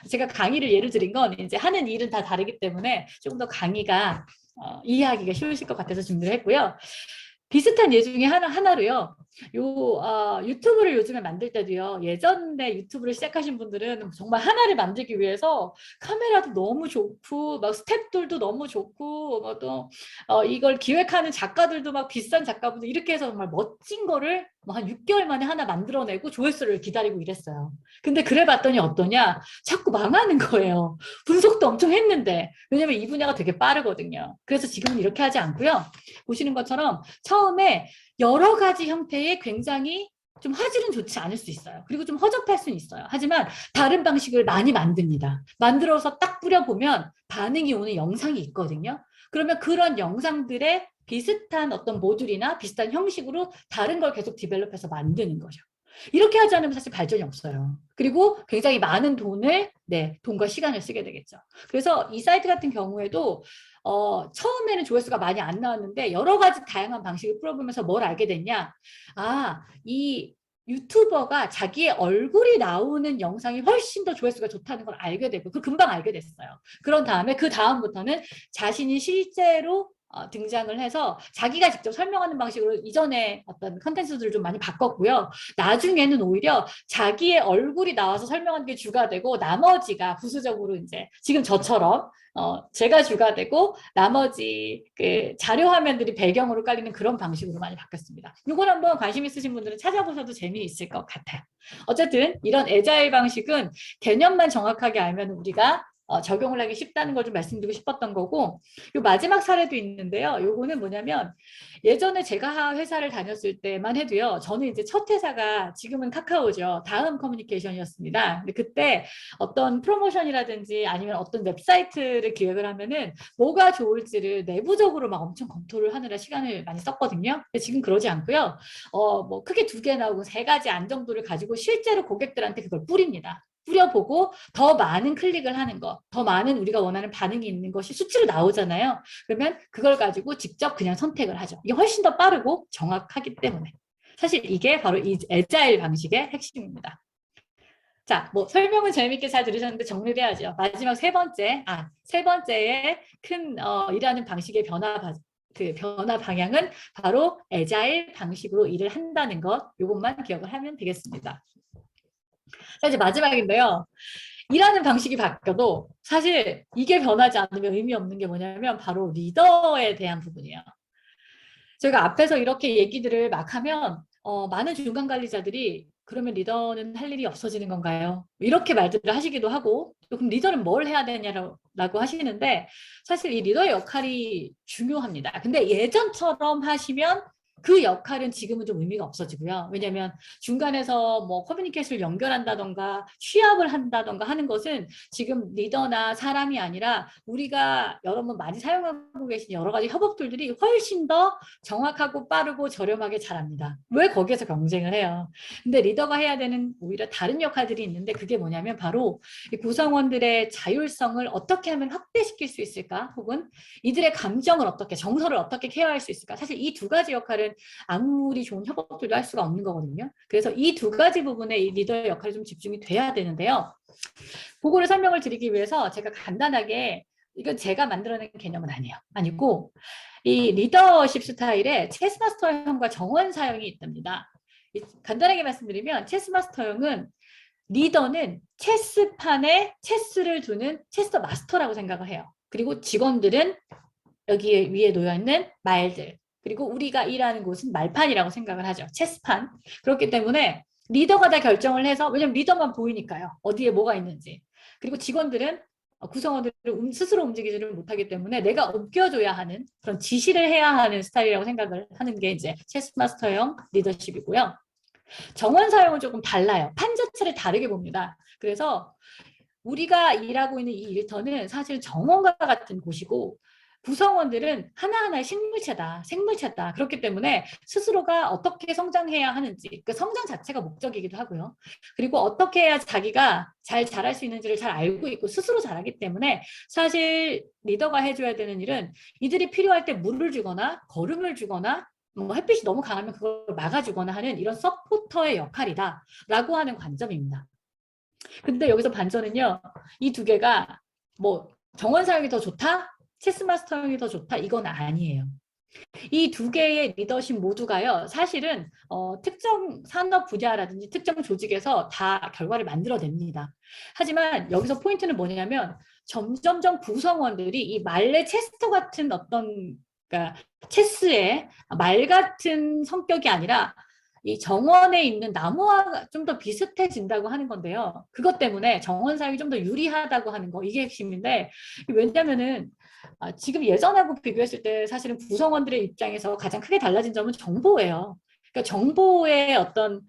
제가 강의를 예를 들은 건 이제 하는 일은 다 다르기 때문에 조금 더 강의가 이해하기가 쉬우실 것 같아서 준비를 했고요. 비슷한 예 중에 하나로요. 유튜브를 요즘에 만들 때도요. 예전에 유튜브를 시작하신 분들은 정말 하나를 만들기 위해서 카메라도 너무 좋고 막 스태프들도 너무 좋고 뭐 또 이걸 기획하는 작가들도 막 비싼 작가분들 이렇게 해서 정말 멋진 거를 뭐 한 6개월 만에 하나 만들어내고 조회수를 기다리고 이랬어요. 근데 그래 봤더니 어떠냐? 자꾸 망하는 거예요. 분석도 엄청 했는데. 왜냐면 이 분야가 되게 빠르거든요. 그래서 지금은 이렇게 하지 않고요. 보시는 것처럼 처음에 여러 가지 형태의 굉장히 좀 화질은 좋지 않을 수 있어요. 그리고 좀 허접할 수는 있어요. 하지만 다른 방식을 많이 만듭니다. 만들어서 딱 뿌려보면 반응이 오는 영상이 있거든요. 그러면 그런 영상들의 비슷한 어떤 모듈이나 비슷한 형식으로 다른 걸 계속 디벨롭해서 만드는 거죠. 이렇게 하지 않으면 사실 발전이 없어요. 그리고 굉장히 많은 돈과 시간을 쓰게 되겠죠. 그래서 이 사이트 같은 경우에도 처음에는 조회수가 많이 안 나왔는데 여러 가지 다양한 방식을 풀어보면서 뭘 알게 됐냐? 이 유튜버가 자기의 얼굴이 나오는 영상이 훨씬 더 조회수가 좋다는 걸 알게 되고 그 금방 알게 됐어요. 그런 다음에 그 다음부터는 자신이 실제로 등장을 해서 자기가 직접 설명하는 방식으로 이전에 어떤 컨텐츠들을 좀 많이 바꿨고요. 나중에는 오히려 자기의 얼굴이 나와서 설명하는 게 주가 되고 나머지가 부수적으로 이제 지금 저처럼 제가 주가 되고 나머지 그 자료 화면들이 배경으로 깔리는 그런 방식으로 많이 바뀌었습니다. 이걸 한번 관심 있으신 분들은 찾아보셔도 재미있을 것 같아요. 어쨌든 이런 애자일 방식은 개념만 정확하게 알면 우리가 적용을 하기 쉽다는 걸 좀 말씀드리고 싶었던 거고 요 마지막 사례도 있는데요. 요거는 뭐냐면 예전에 제가 회사를 다녔을 때만 해도요. 저는 이제 첫 회사가 지금은 카카오죠. 다음 커뮤니케이션이었습니다. 근데 그때 어떤 프로모션이라든지 아니면 어떤 웹사이트를 기획을 하면은 뭐가 좋을지를 내부적으로 막 엄청 검토를 하느라 시간을 많이 썼거든요. 근데 지금 그러지 않고요. 뭐 크게 2개 나오고 3가지 안정도를 가지고 실제로 고객들한테 그걸 뿌립니다. 뿌려보고 더 많은 클릭을 하는 거, 더 많은 우리가 원하는 반응이 있는 것이 수치로 나오잖아요. 그러면 그걸 가지고 직접 그냥 선택을 하죠. 이게 훨씬 더 빠르고 정확하기 때문에. 사실 이게 바로 이 애자일 방식의 핵심입니다. 자, 뭐 설명은 재밌게 잘 들으셨는데 정리를 해야죠. 마지막 세 번째의 큰 일하는 방식의 변화 방향은 바로 애자일 방식으로 일을 한다는 것, 이것만 기억을 하면 되겠습니다. 자, 이제 마지막인데요. 일하는 방식이 바뀌어도 사실 이게 변하지 않으면 의미 없는 게 뭐냐면 바로 리더에 대한 부분이에요. 저희가 앞에서 이렇게 얘기들을 막 하면 많은 중간 관리자들이 그러면 리더는 할 일이 없어지는 건가요? 이렇게 말들을 하시기도 하고 또 그럼 리더는 뭘 해야 되냐라고 하시는데 사실 이 리더의 역할이 중요합니다. 근데 예전처럼 하시면 그 역할은 지금은 좀 의미가 없어지고요. 왜냐하면 중간에서 뭐 커뮤니케이션을 연결한다던가 취합을 한다던가 하는 것은 지금 리더나 사람이 아니라 우리가 여러분 많이 사용하고 계신 여러 가지 협업 툴들이 훨씬 더 정확하고 빠르고 저렴하게 잘합니다. 왜 거기에서 경쟁을 해요? 근데 리더가 해야 되는 오히려 다른 역할들이 있는데 그게 뭐냐면 바로 이 구성원들의 자율성을 어떻게 하면 확대시킬 수 있을까? 혹은 이들의 감정을 어떻게, 정서를 어떻게 케어할 수 있을까? 사실 이 두 가지 역할은 아무리 좋은 협업들도 할 수가 없는 거거든요. 그래서 이 두 가지 부분에 이 리더의 역할이 좀 집중이 돼야 되는데요. 그거를 설명을 드리기 위해서 제가 간단하게 이건 제가 만들어낸 개념은 아니고 이 리더십 스타일에 체스마스터형과 정원 사형이 있답니다. 간단하게 말씀드리면 체스마스터형은 리더는 체스판에 체스를 두는 체스 마스터라고 생각을 해요. 그리고 직원들은 여기 위에 놓여있는 말들, 그리고 우리가 일하는 곳은 말판이라고 생각을 하죠. 체스판. 그렇기 때문에 리더가 다 결정을 해서, 왜냐면 리더만 보이니까요. 어디에 뭐가 있는지. 그리고 직원들은 구성원들을 스스로 움직이지를 못하기 때문에 내가 옮겨줘야 하는 그런 지시를 해야 하는 스타일이라고 생각을 하는 게 이제 체스마스터형 리더십이고요. 정원 사용은 조금 달라요. 판 자체를 다르게 봅니다. 그래서 우리가 일하고 있는 이 일터는 사실 정원과 같은 곳이고 구성원들은 하나하나의 식물체다, 생물체다. 그렇기 때문에 스스로가 어떻게 성장해야 하는지, 그 성장 자체가 목적이기도 하고요. 그리고 어떻게 해야 자기가 잘 자랄 수 있는지를 잘 알고 있고 스스로 자라기 때문에 사실 리더가 해줘야 되는 일은 이들이 필요할 때 물을 주거나 거름을 주거나 뭐 햇빛이 너무 강하면 그걸 막아주거나 하는 이런 서포터의 역할이다라고 하는 관점입니다. 근데 여기서 반전은요. 이 두 개가 뭐 정원 사용이 더 좋다? 체스마스터형이 더 좋다? 이건 아니에요. 이 두 개의 리더십 모두가요. 사실은 특정 산업 분야라든지 특정 조직에서 다 결과를 만들어냅니다. 하지만 여기서 포인트는 뭐냐면 점점점 구성원들이 이 말레 체스터 같은 어떤 그러니까 체스의 말 같은 성격이 아니라 이 정원에 있는 나무와 좀 더 비슷해진다고 하는 건데요. 그것 때문에 정원 사용이 좀 더 유리하다고 하는 거, 이게 핵심인데 왜냐면은 지금 예전하고 비교했을 때 사실은 구성원들의 입장에서 가장 크게 달라진 점은 정보예요. 그러니까 정보의 어떤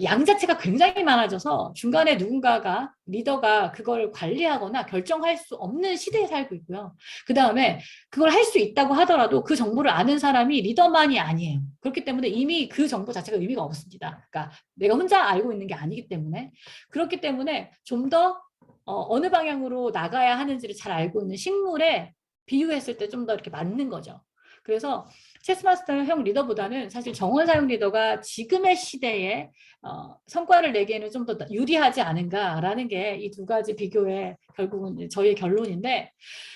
양 자체가 굉장히 많아져서 중간에 누군가가 리더가 그걸 관리하거나 결정할 수 없는 시대에 살고 있고요. 그 다음에 그걸 할 수 있다고 하더라도 그 정보를 아는 사람이 리더만이 아니에요. 그렇기 때문에 이미 그 정보 자체가 의미가 없습니다. 그러니까 내가 혼자 알고 있는 게 아니기 때문에 그렇기 때문에 좀 더 어느 방향으로 나가야 하는지를 잘 알고 있는 식물에 비유했을 때 좀 더 이렇게 맞는 거죠. 그래서 체스마스터형 리더보다는 사실 정원사용 리더가 지금의 시대에 성과를 내기에는 좀 더 유리하지 않은가라는 게 이 두 가지 비교의 결국은 저희의 결론인데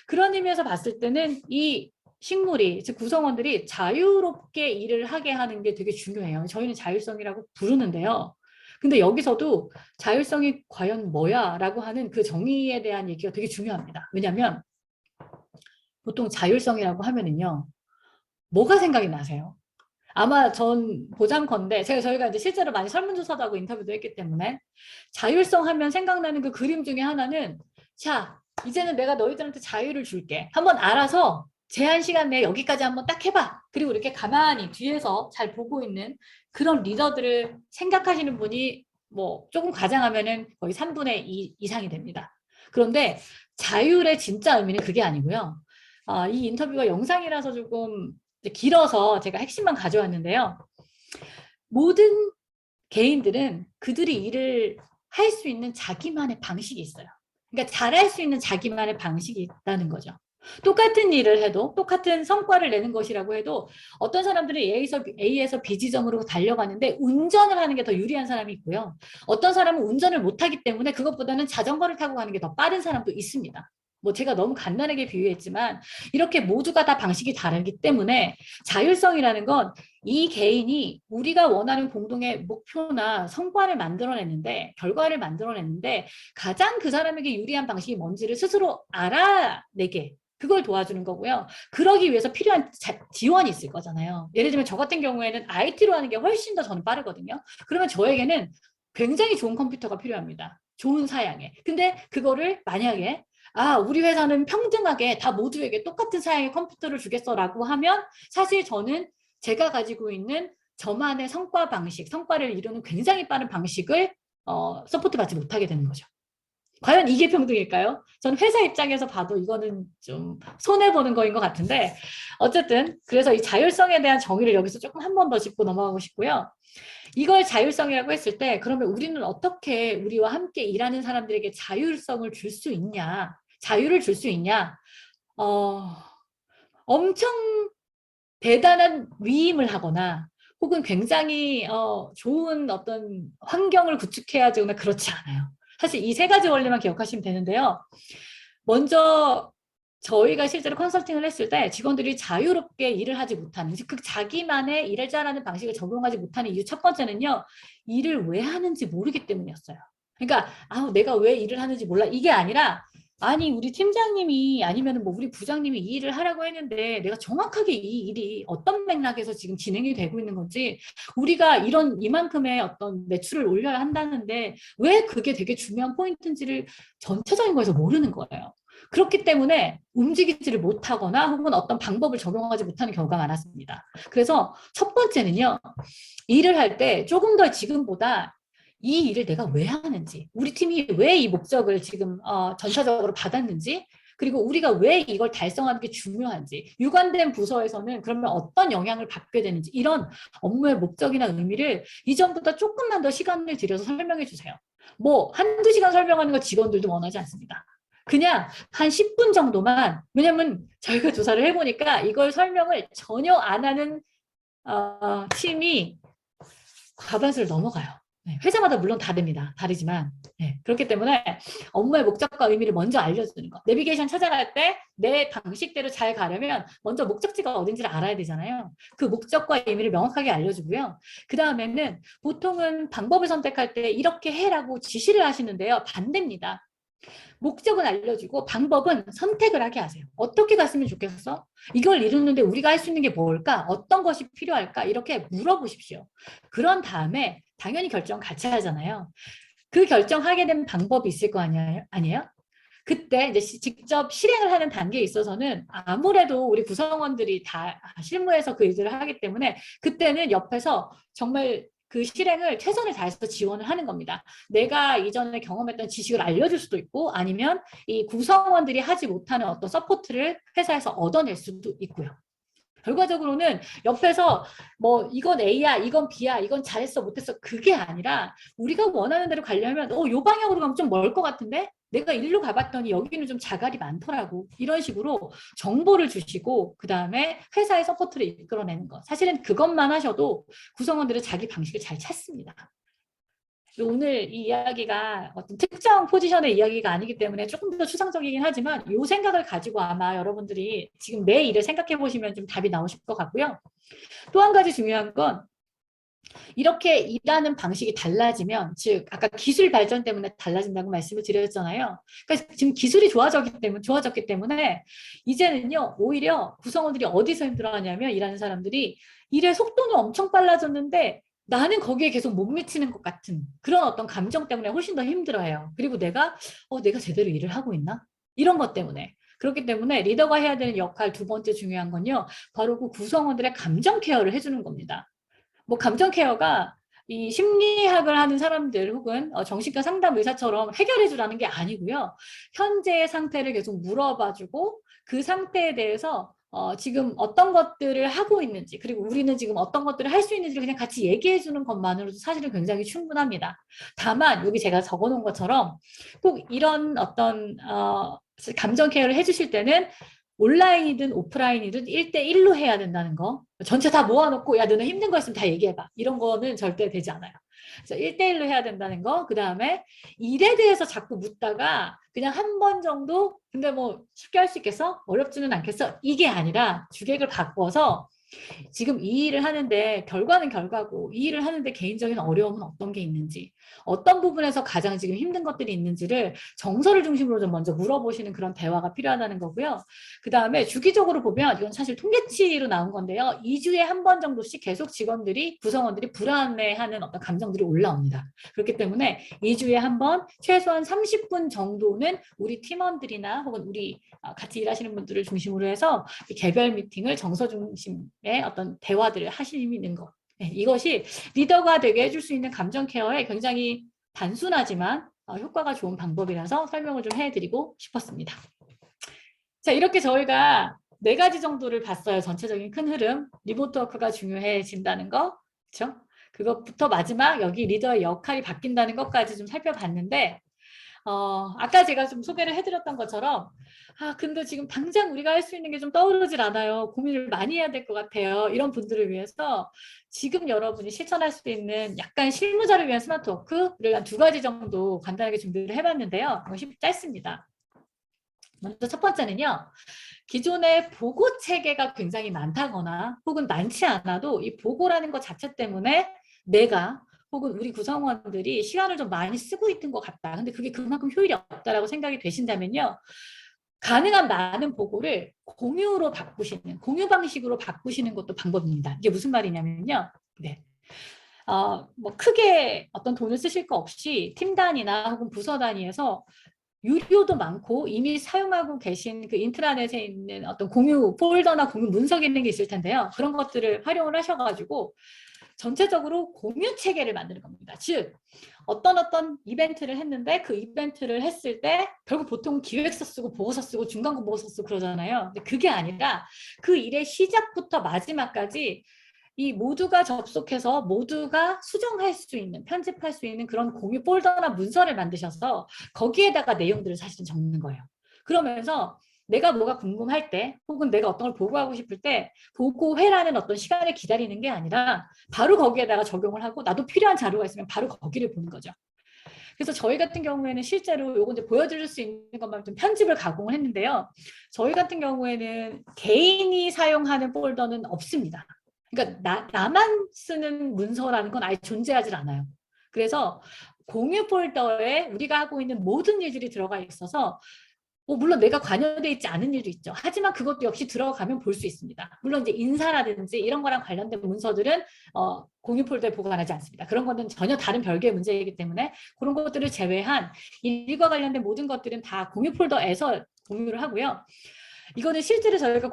그런 의미에서 봤을 때는 이 식물이 즉 구성원들이 자유롭게 일을 하게 하는 게 되게 중요해요. 저희는 자율성이라고 부르는데요. 근데 여기서도 자율성이 과연 뭐야? 라고 하는 그 정의에 대한 얘기가 되게 중요합니다. 왜냐하면 보통 자율성이라고 하면은요. 뭐가 생각이 나세요? 아마 전 보장컨대 저희가 이제 실제로 많이 설문조사도 하고 인터뷰도 했기 때문에 자율성 하면 생각나는 그 그림 중에 하나는 자 이제는 내가 너희들한테 자유를 줄게 한번 알아서 제한 시간 내에 여기까지 한번 딱 해봐 그리고 이렇게 가만히 뒤에서 잘 보고 있는 그런 리더들을 생각하시는 분이 뭐 조금 과장하면은 거의 3분의 2 이상이 됩니다. 그런데 자율의 진짜 의미는 그게 아니고요. 이 인터뷰가 영상이라서 조금 길어서 제가 핵심만 가져왔는데요. 모든 개인들은 그들이 일을 할 수 있는 자기만의 방식이 있어요. 그러니까 잘할 수 있는 자기만의 방식이 있다는 거죠. 똑같은 일을 해도 똑같은 성과를 내는 것이라고 해도 어떤 사람들은 A에서 B 지점으로 달려가는데 운전을 하는 게 더 유리한 사람이 있고요. 어떤 사람은 운전을 못하기 때문에 그것보다는 자전거를 타고 가는 게 더 빠른 사람도 있습니다. 뭐 제가 너무 간단하게 비유했지만 이렇게 모두가 다 방식이 다르기 때문에 자율성이라는 건 이 개인이 우리가 원하는 공동의 목표나 성과를 만들어내는데 결과를 만들어내는데 가장 그 사람에게 유리한 방식이 뭔지를 스스로 알아내게 그걸 도와주는 거고요. 그러기 위해서 필요한 지원이 있을 거잖아요. 예를 들면 저 같은 경우에는 IT로 하는 게 훨씬 더 저는 빠르거든요. 그러면 저에게는 굉장히 좋은 컴퓨터가 필요합니다. 좋은 사양에. 근데 그거를 만약에 우리 회사는 평등하게 다 모두에게 똑같은 사양의 컴퓨터를 주겠어라고 하면 사실 저는 제가 가지고 있는 저만의 성과 방식, 성과를 이루는 굉장히 빠른 방식을 서포트 받지 못하게 되는 거죠. 과연 이게 평등일까요? 전 회사 입장에서 봐도 이거는 좀 손해보는 거인 것 같은데 어쨌든 그래서 이 자율성에 대한 정의를 여기서 조금 한 번 더 짚고 넘어가고 싶고요. 이걸 자율성이라고 했을 때 그러면 우리는 어떻게 우리와 함께 일하는 사람들에게 자율성을 줄 수 있냐, 자유를 줄 수 있냐, 엄청 대단한 위임을 하거나 혹은 굉장히 좋은 어떤 환경을 구축해야 되거나 그렇지 않아요. 사실 이 세 가지 원리만 기억하시면 되는데요. 먼저 저희가 실제로 컨설팅을 했을 때 직원들이 자유롭게 일을 하지 못하는, 그 자기만의 일을 잘하는 방식을 적용하지 못하는 이유 첫 번째는요. 일을 왜 하는지 모르기 때문이었어요. 그러니까 내가 왜 일을 하는지 몰라. 이게 아니라 아니 우리 팀장님이 아니면 뭐 우리 부장님이 이 일을 하라고 했는데 내가 정확하게 이 일이 어떤 맥락에서 지금 진행이 되고 있는 건지 우리가 이만큼의 어떤 매출을 올려야 한다는데 왜 그게 되게 중요한 포인트인지를 전체적인 거에서 모르는 거예요. 그렇기 때문에 움직이지를 못하거나 혹은 어떤 방법을 적용하지 못하는 경우가 많았습니다. 그래서 첫 번째는요. 일을 할 때 조금 더 지금보다 이 일을 내가 왜 하는지, 우리 팀이 왜 이 목적을 지금 전차적으로 받았는지, 그리고 우리가 왜 이걸 달성하는 게 중요한지, 유관된 부서에서는 그러면 어떤 영향을 받게 되는지 이런 업무의 목적이나 의미를 이전보다 조금만 더 시간을 들여서 설명해 주세요. 뭐 한두 시간 설명하는 거 직원들도 원하지 않습니다. 그냥 한 10분 정도만, 왜냐면 저희가 조사를 해보니까 이걸 설명을 전혀 안 하는 팀이 과반수를 넘어가요. 네, 회사마다 물론 다르지만 그렇기 때문에 업무의 목적과 의미를 먼저 알려주는 거. 내비게이션 찾아갈 때 내 방식대로 잘 가려면 먼저 목적지가 어딘지를 알아야 되잖아요. 그 목적과 의미를 명확하게 알려주고요. 그 다음에는 보통은 방법을 선택할 때 이렇게 해라고 지시를 하시는데요. 반대입니다. 목적은 알려주고 방법은 선택을 하게 하세요. 어떻게 갔으면 좋겠어? 이걸 이루는데 우리가 할 수 있는 게 뭘까? 어떤 것이 필요할까? 이렇게 물어보십시오. 그런 다음에 당연히 결정 같이 하잖아요. 그 결정하게 된 방법이 있을 거 아니에요? 그때 이제 직접 실행을 하는 단계에 있어서는 아무래도 우리 구성원들이 다 실무에서 그 일들을 하기 때문에 그때는 옆에서 정말 그 실행을 최선을 다해서 지원을 하는 겁니다. 내가 이전에 경험했던 지식을 알려줄 수도 있고 아니면 이 구성원들이 하지 못하는 어떤 서포트를 회사에서 얻어낼 수도 있고요. 결과적으로는 옆에서 뭐 이건 A야, 이건 B야, 이건 잘했어, 못했어 그게 아니라 우리가 원하는 대로 가려면 요 방향으로 가면 좀 멀 것 같은데 내가 일로 가봤더니 여기는 좀 자갈이 많더라고. 이런 식으로 정보를 주시고 그 다음에 회사의 서포트를 이끌어내는 것. 사실은 그것만 하셔도 구성원들은 자기 방식을 잘 찾습니다. 오늘 이 이야기가 어떤 특정 포지션의 이야기가 아니기 때문에 조금 더 추상적이긴 하지만 이 생각을 가지고 아마 여러분들이 지금 내 일을 생각해 보시면 좀 답이 나오실 것 같고요. 또 한 가지 중요한 건 이렇게 일하는 방식이 달라지면, 즉 아까 기술 발전 때문에 달라진다고 말씀을 드렸잖아요. 그러니까 지금 기술이 좋아졌기 때문에 이제는요 오히려 구성원들이 어디서 힘들어하냐면 일하는 사람들이 일의 속도는 엄청 빨라졌는데 나는 거기에 계속 못 미치는 것 같은 그런 어떤 감정 때문에 훨씬 더 힘들어해요. 그리고 내가 제대로 일을 하고 있나? 이런 것 때문에. 그렇기 때문에 리더가 해야 되는 역할 두 번째 중요한 건요. 바로 그 구성원들의 감정 케어를 해주는 겁니다. 뭐 감정 케어가 이 심리학을 하는 사람들 혹은 정신과 상담 의사처럼 해결해 주라는 게 아니고요. 현재의 상태를 계속 물어봐주고 그 상태에 대해서 지금 어떤 것들을 하고 있는지 그리고 우리는 지금 어떤 것들을 할 수 있는지를 그냥 같이 얘기해 주는 것만으로도 사실은 굉장히 충분합니다. 다만 여기 제가 적어놓은 것처럼 꼭 이런 어떤 감정 케어를 해주실 때는 온라인이든 오프라인이든 1대1로 해야 된다는 거. 전체 다 모아놓고 야 너네 힘든 거 있으면 다 얘기해봐. 이런 거는 절대 되지 않아요. 그래서 1대1로 해야 된다는 거. 그 다음에 일에 대해서 자꾸 묻다가 그냥 한 번 정도 근데 뭐 쉽게 할 수 있겠어? 어렵지는 않겠어? 이게 아니라 주객을 바꿔서 지금 이 일을 하는데 결과는 결과고 이 일을 하는데 개인적인 어려움은 어떤 게 있는지 어떤 부분에서 가장 지금 힘든 것들이 있는지를 정서를 중심으로 좀 먼저 물어보시는 그런 대화가 필요하다는 거고요. 그 다음에 주기적으로 보면 이건 사실 통계치로 나온 건데요. 2주에 한 번 정도씩 계속 직원들이 구성원들이 불안해하는 어떤 감정들이 올라옵니다. 그렇기 때문에 2주에 한 번 최소한 30분 정도는 우리 팀원들이나 혹은 우리 같이 일하시는 분들을 중심으로 해서 개별 미팅을 정서 중심 어떤 대화들을 하시는 것. 이것이 리더가 되게 해줄 수 있는 감정 케어에 굉장히 단순하지만 효과가 좋은 방법이라서 설명을 좀 해드리고 싶었습니다. 자, 이렇게 저희가 4가지 정도를 봤어요. 전체적인 큰 흐름. 리모트 워크가 중요해진다는 거. 그렇죠? 그것부터 마지막 여기 리더의 역할이 바뀐다는 것까지 좀 살펴봤는데 아까 제가 좀 소개를 해드렸던 것처럼 근데 지금 당장 우리가 할 수 있는 게 좀 떠오르질 않아요. 고민을 많이 해야 될 것 같아요. 이런 분들을 위해서 지금 여러분이 실천할 수 있는 약간 실무자를 위한 스마트 워크를 한 2가지 정도 간단하게 준비를 해봤는데요. 짧습니다. 먼저 첫 번째는요. 기존의 보고 체계가 굉장히 많다거나 혹은 많지 않아도 이 보고라는 것 자체 때문에 내가 혹은 우리 구성원들이 시간을 좀 많이 쓰고 있는 것 같다. 근데 그게 그만큼 효율이 없다라고 생각이 되신다면요. 가능한 많은 보고를 공유로 바꾸시는, 공유 방식으로 바꾸시는 것도 방법입니다. 이게 무슨 말이냐면요. 네. 뭐 크게 어떤 돈을 쓰실 거 없이 팀 단위나 혹은 부서 단위에서 유료도 많고 이미 사용하고 계신 그 인트라넷에 있는 어떤 공유 폴더나 공유 문서 기능이 있을 텐데요. 그런 것들을 활용을 하셔가지고 전체적으로 공유 체계를 만드는 겁니다. 즉 어떤 이벤트를 했는데 그 이벤트를 했을 때 결국 보통 기획서 쓰고 보고서 쓰고 중간 보고서 쓰고 그러잖아요. 근데 그게 아니라 그 일의 시작부터 마지막까지 이 모두가 접속해서 모두가 수정할 수 있는, 편집할 수 있는 그런 공유 폴더나 문서를 만드셔서 거기에다가 내용들을 사실은 적는 거예요. 그러면서 내가 뭐가 궁금할 때 혹은 내가 어떤 걸 보고하고 싶을 때 보고회라는 어떤 시간을 기다리는 게 아니라 바로 거기에다가 적용을 하고 나도 필요한 자료가 있으면 바로 거기를 보는 거죠. 그래서 저희 같은 경우에는 실제로 요거 이제 보여드릴 수 있는 것만 좀 편집을 가공을 했는데요. 저희 같은 경우에는 개인이 사용하는 폴더는 없습니다. 그러니까 나만 쓰는 문서라는 건 아예 존재하지 않아요. 그래서 공유 폴더에 우리가 하고 있는 모든 일들이 들어가 있어서 물론 내가 관여돼 있지 않은 일도 있죠. 하지만 그것도 역시 들어가면 볼 수 있습니다. 물론 이제 인사라든지 이런 거랑 관련된 문서들은 공유 폴더에 보관하지 않습니다. 그런 거는 전혀 다른 별개의 문제이기 때문에 그런 것들을 제외한 일과 관련된 모든 것들은 다 공유 폴더에서 공유를 하고요. 이거는 실제로 저희가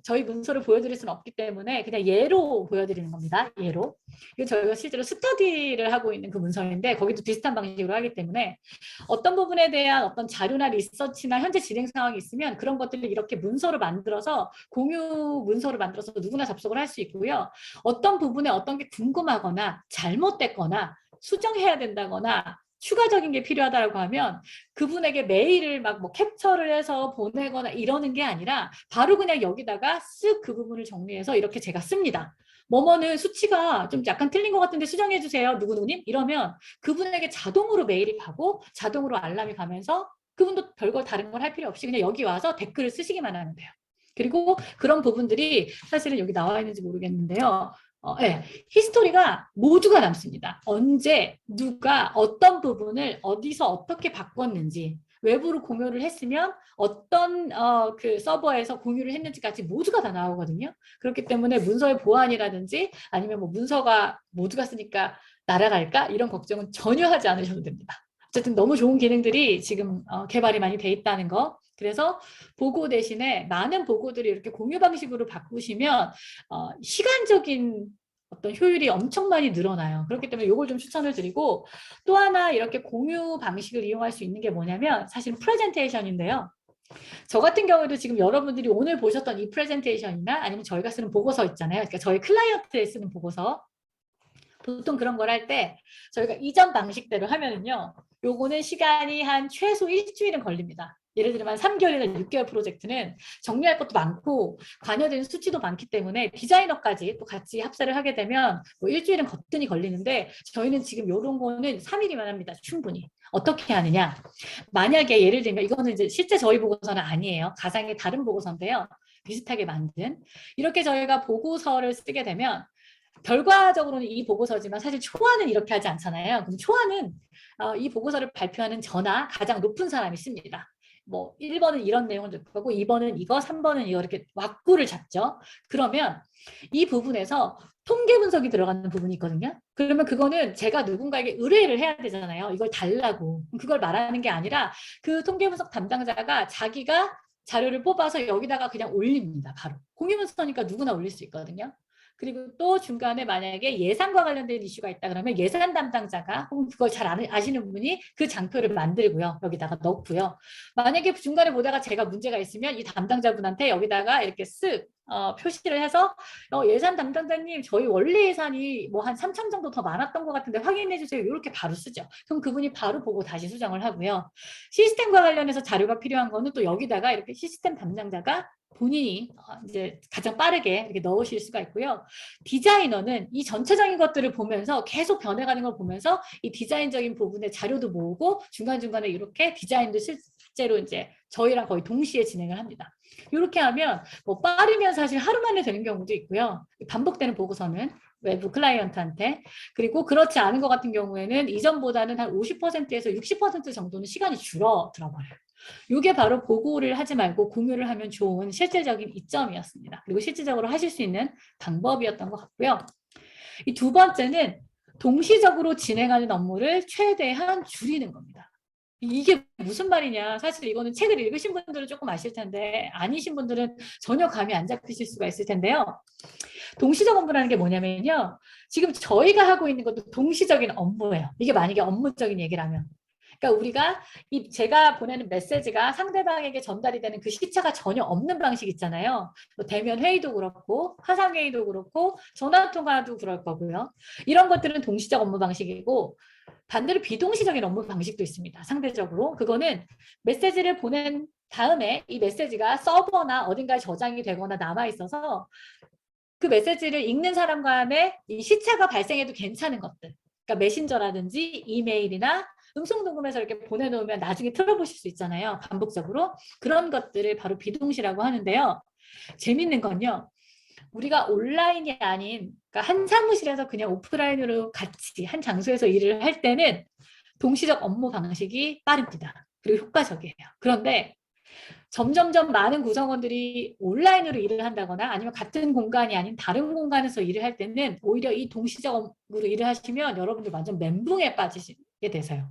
저희 문서를 보여드릴 수는 없기 때문에 그냥 예로 보여드리는 겁니다. 예로. 이거 저희가 실제로 스터디를 하고 있는 그 문서인데 거기도 비슷한 방식으로 하기 때문에 어떤 부분에 대한 어떤 자료나 리서치나 현재 진행 상황이 있으면 그런 것들을 이렇게 문서를 만들어서 공유 문서를 만들어서 누구나 접속을 할 수 있고요. 어떤 부분에 어떤 게 궁금하거나 잘못됐거나 수정해야 된다거나 추가적인 게 필요하다고 하면 그분에게 메일을 막 뭐 캡처를 해서 보내거나 이러는 게 아니라 바로 그냥 여기다가 쓱 그 부분을 정리해서 이렇게 제가 씁니다. 뭐뭐는 수치가 좀 약간 틀린 것 같은데 수정해 주세요. 누구누구님? 이러면 그분에게 자동으로 메일이 가고 자동으로 알람이 가면서 그분도 별거 다른 걸 할 필요 없이 그냥 여기 와서 댓글을 쓰시기만 하면 돼요. 그리고 그런 부분들이 사실은 여기 나와 있는지 모르겠는데요. 네. 히스토리가 모두가 남습니다. 언제, 누가, 어떤 부분을 어디서 어떻게 바꿨는지, 외부로 공유를 했으면 어떤 그 서버에서 공유를 했는지까지 모두가 다 나오거든요. 그렇기 때문에 문서의 보안이라든지 아니면 뭐 문서가 모두가 쓰니까 날아갈까? 이런 걱정은 전혀 하지 않으셔도 됩니다. 어쨌든 너무 좋은 기능들이 지금 개발이 많이 돼 있다는 거. 그래서 보고 대신에 많은 보고들이 이렇게 공유 방식으로 바꾸시면 시간적인 어떤 효율이 엄청 많이 늘어나요. 그렇기 때문에 이걸 좀 추천을 드리고 또 하나 이렇게 공유 방식을 이용할 수 있는 게 뭐냐면 사실 프레젠테이션인데요. 저 같은 경우에도 지금 여러분들이 오늘 보셨던 이 프레젠테이션이나 아니면 저희가 쓰는 보고서 있잖아요. 그러니까 저희 클라이언트에 쓰는 보고서 보통 그런 걸 할 때 저희가 이전 방식대로 하면은요. 요거는 시간이 한 최소 일주일은 걸립니다. 예를 들면 3개월이나 6개월 프로젝트는 정리할 것도 많고 관여되는 수치도 많기 때문에 디자이너까지 또 같이 합사를 하게 되면 뭐 일주일은 거뜬히 걸리는데 저희는 지금 이런 거는 3일이면 합니다. 충분히. 어떻게 하느냐. 만약에 예를 들면 이거는 이제 실제 저희 보고서는 아니에요. 가상의 다른 보고서인데요. 비슷하게 만든. 이렇게 저희가 보고서를 쓰게 되면 결과적으로는 이 보고서지만 사실 초안은 이렇게 하지 않잖아요. 그럼 초안은 이 보고서를 발표하는 저나 가장 높은 사람이 씁니다. 뭐 1번은 이런 내용을 듣고 2번은 이거, 3번은 이거 이렇게 왁구를 잡죠. 그러면 이 부분에서 통계 분석이 들어가는 부분이 있거든요. 그러면 그거는 제가 누군가에게 의뢰를 해야 되잖아요. 이걸 달라고. 그걸 말하는 게 아니라 그 통계 분석 담당자가 자기가 자료를 뽑아서 여기다가 그냥 올립니다. 바로. 공유문서니까 누구나 올릴 수 있거든요. 그리고 또 중간에 만약에 예산과 관련된 이슈가 있다 그러면 예산 담당자가 혹은 그걸 잘 아시는 분이 그 장표를 만들고요. 여기다가 넣고요. 만약에 중간에 보다가 제가 문제가 있으면 이 담당자분한테 여기다가 이렇게 쓱 표시를 해서 예산 담당자님 저희 원래 예산이 뭐 한 3천 정도 더 많았던 것 같은데 확인해 주세요. 이렇게 바로 쓰죠. 그럼 그분이 바로 보고 다시 수정을 하고요. 시스템과 관련해서 자료가 필요한 거는 또 여기다가 이렇게 시스템 담당자가 본인이 이제 가장 빠르게 이렇게 넣으실 수가 있고요. 디자이너는 이 전체적인 것들을 보면서 계속 변해가는 걸 보면서 이 디자인적인 부분의 자료도 모으고 중간중간에 이렇게 디자인도 실제로 이제 저희랑 거의 동시에 진행을 합니다. 이렇게 하면 뭐 빠르면 사실 하루 만에 되는 경우도 있고요. 반복되는 보고서는 외부 클라이언트한테. 그리고 그렇지 않은 것 같은 경우에는 이전보다는 한 50%에서 60% 정도는 시간이 줄어들어 버려요. 이게 바로 보고를 하지 말고 공유를 하면 좋은 실질적인 이점이었습니다. 그리고 실질적으로 하실 수 있는 방법이었던 것 같고요. 이 두 번째는 동시적으로 진행하는 업무를 최대한 줄이는 겁니다. 이게 무슨 말이냐. 사실 이거는 책을 읽으신 분들은 조금 아실 텐데 아니신 분들은 전혀 감이 안 잡히실 수가 있을 텐데요. 동시적 업무라는 게 뭐냐면요. 지금 저희가 하고 있는 것도 동시적인 업무예요. 이게 만약에 업무적인 얘기를 하면. 그러니까 우리가 제가 보내는 메시지가 상대방에게 전달이 되는 그 시차가 전혀 없는 방식 있잖아요. 뭐 대면 회의도 그렇고 화상 회의도 그렇고 전화 통화도 그럴 거고요. 이런 것들은 동시적 업무 방식이고 반대로 비동시적인 업무 방식도 있습니다. 상대적으로 그거는 메시지를 보낸 다음에 이 메시지가 서버나 어딘가에 저장이 되거나 남아 있어서 그 메시지를 읽는 사람 간에 이 시차가 발생해도 괜찮은 것들. 그러니까 메신저라든지 이메일이나 음성 녹음해서 이렇게 보내놓으면 나중에 틀어보실 수 있잖아요. 반복적으로. 그런 것들을 바로 비동시라고 하는데요. 재밌는 건요. 우리가 온라인이 아닌 그러니까 한 사무실에서 그냥 오프라인으로 같이 한 장소에서 일을 할 때는 동시적 업무 방식이 빠릅니다. 그리고 효과적이에요. 그런데 점점점 많은 구성원들이 온라인으로 일을 한다거나 아니면 같은 공간이 아닌 다른 공간에서 일을 할 때는 오히려 이 동시적으로 일을 하시면 여러분들 완전 멘붕에 빠지게 되세요.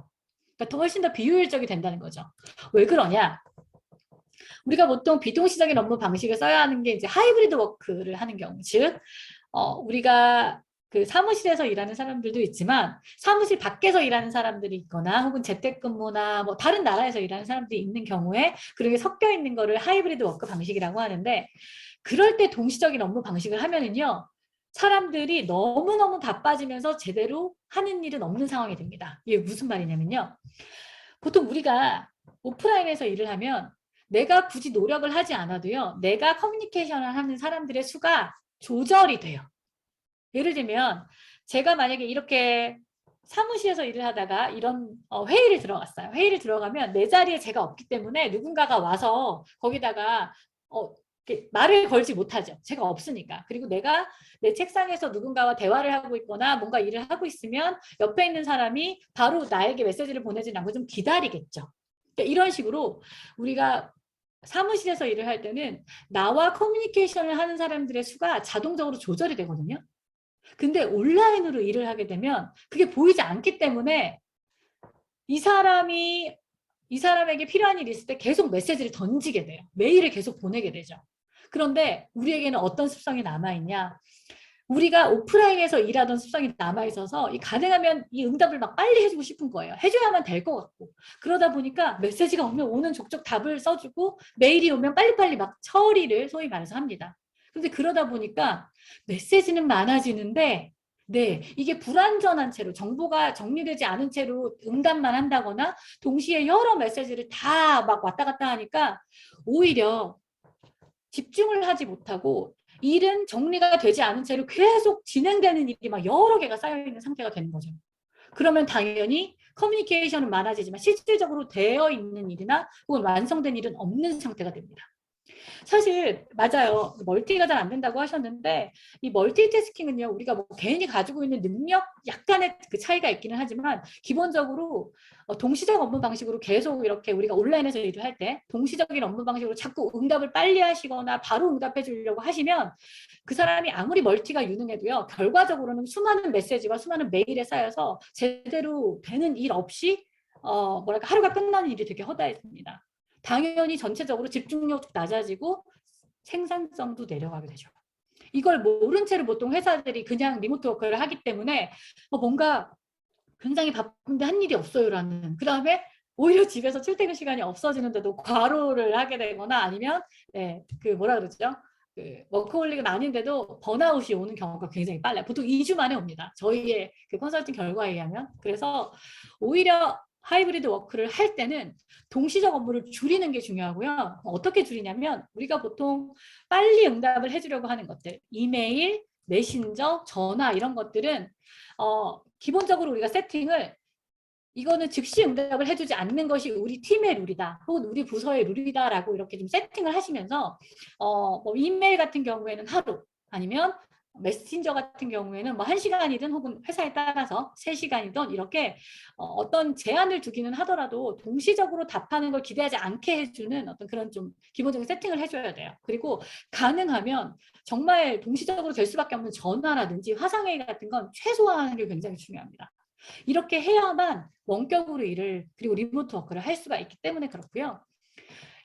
그러니까 더 훨씬 더 비효율적이 된다는 거죠. 왜 그러냐? 우리가 보통 비동시적인 업무 방식을 써야 하는 게 이제 하이브리드 워크를 하는 경우, 즉 우리가 그 사무실에서 일하는 사람들도 있지만 사무실 밖에서 일하는 사람들이 있거나 혹은 재택근무나 뭐 다른 나라에서 일하는 사람들이 있는 경우에 그런 게 섞여 있는 거를 하이브리드 워크 방식이라고 하는데 그럴 때 동시적인 업무 방식을 하면은요. 사람들이 너무너무 바빠지면서 제대로 하는 일은 없는 상황이 됩니다. 이게 무슨 말이냐면요. 보통 우리가 오프라인에서 일을 하면 내가 굳이 노력을 하지 않아도요. 내가 커뮤니케이션을 하는 사람들의 수가 조절이 돼요. 예를 들면 제가 만약에 이렇게 사무실에서 일을 하다가 이런 회의를 들어갔어요. 회의를 들어가면 내 자리에 제가 없기 때문에 누군가가 와서 거기다가 말을 걸지 못하죠. 제가 없으니까. 그리고 내가 내 책상에서 누군가와 대화를 하고 있거나 뭔가 일을 하고 있으면 옆에 있는 사람이 바로 나에게 메시지를 보내지 않고 좀 기다리겠죠. 그러니까 이런 식으로 우리가 사무실에서 일을 할 때는 나와 커뮤니케이션을 하는 사람들의 수가 자동적으로 조절이 되거든요. 근데 온라인으로 일을 하게 되면 그게 보이지 않기 때문에 이 사람에게 필요한 일이 있을 때 계속 메시지를 던지게 돼요. 메일을 계속 보내게 되죠. 그런데 우리에게는 어떤 습성이 남아있냐? 우리가 오프라인에서 일하던 습성이 남아있어서 가능하면 이 응답을 막 빨리 해주고 싶은 거예요. 해줘야만 될 것 같고. 그러다 보니까 메시지가 오면 오는 족족 답을 써주고 메일이 오면 빨리빨리 막 처리를 소위 말해서 합니다. 근데 그러다 보니까 메시지는 많아지는데 네, 이게 불완전한 채로 정보가 정리되지 않은 채로 응답만 한다거나 동시에 여러 메시지를 다 막 왔다 갔다 하니까 오히려 집중을 하지 못하고 일은 정리가 되지 않은 채로 계속 진행되는 일이 막 여러 개가 쌓여있는 상태가 되는 거죠. 그러면 당연히 커뮤니케이션은 많아지지만 실질적으로 되어 있는 일이나 혹은 완성된 일은 없는 상태가 됩니다. 사실 맞아요. 멀티가 잘 안 된다고 하셨는데 이 멀티태스킹은요. 우리가 뭐 개인이 가지고 있는 능력 약간의 그 차이가 있기는 하지만 기본적으로 동시적 업무 방식으로 계속 이렇게 우리가 온라인에서 일을 할 때 동시적인 업무 방식으로 자꾸 응답을 빨리 하시거나 바로 응답해 주려고 하시면 그 사람이 아무리 멀티가 유능해도요. 결과적으로는 수많은 메시지와 수많은 메일에 쌓여서 제대로 되는 일 없이 뭐랄까 하루가 끝나는 일이 되게 허다해집니다. 당연히 전체적으로 집중력도 낮아지고 생산성도 내려가게 되죠. 이걸 모른 채로 보통 회사들이 그냥 리모트 워크를 하기 때문에 뭔가 굉장히 바쁜데 한 일이 없어요라는, 그 다음에 오히려 집에서 출퇴근 시간이 없어지는데도 과로를 하게 되거나 아니면 그 뭐라 그러죠? 그 워커홀릭은 아닌데도 번아웃이 오는 경우가 굉장히 빨라요. 보통 2주 만에 옵니다. 저희의 그 컨설팅 결과에 의하면. 그래서 오히려 하이브리드 워크를 할 때는 동시적 업무를 줄이는 게 중요하고요. 어떻게 줄이냐면 우리가 보통 빨리 응답을 해주려고 하는 것들, 이메일, 메신저, 전화 이런 것들은 기본적으로 우리가 세팅을 이거는 즉시 응답을 해주지 않는 것이 우리 팀의 룰이다. 혹은 우리 부서의 룰이다라고 이렇게 좀 세팅을 하시면서 뭐 이메일 같은 경우에는 하루 아니면 메신저 같은 경우에는 뭐 1시간이든 혹은 회사에 따라서 3시간이든 이렇게 어떤 제한을 두기는 하더라도 동시적으로 답하는 걸 기대하지 않게 해주는 어떤 그런 좀 기본적인 세팅을 해줘야 돼요. 그리고 가능하면 정말 동시적으로 될 수밖에 없는 전화라든지 화상회의 같은 건 최소화하는 게 굉장히 중요합니다. 이렇게 해야만 원격으로 일을 그리고 리모트 워크를 할 수가 있기 때문에 그렇고요.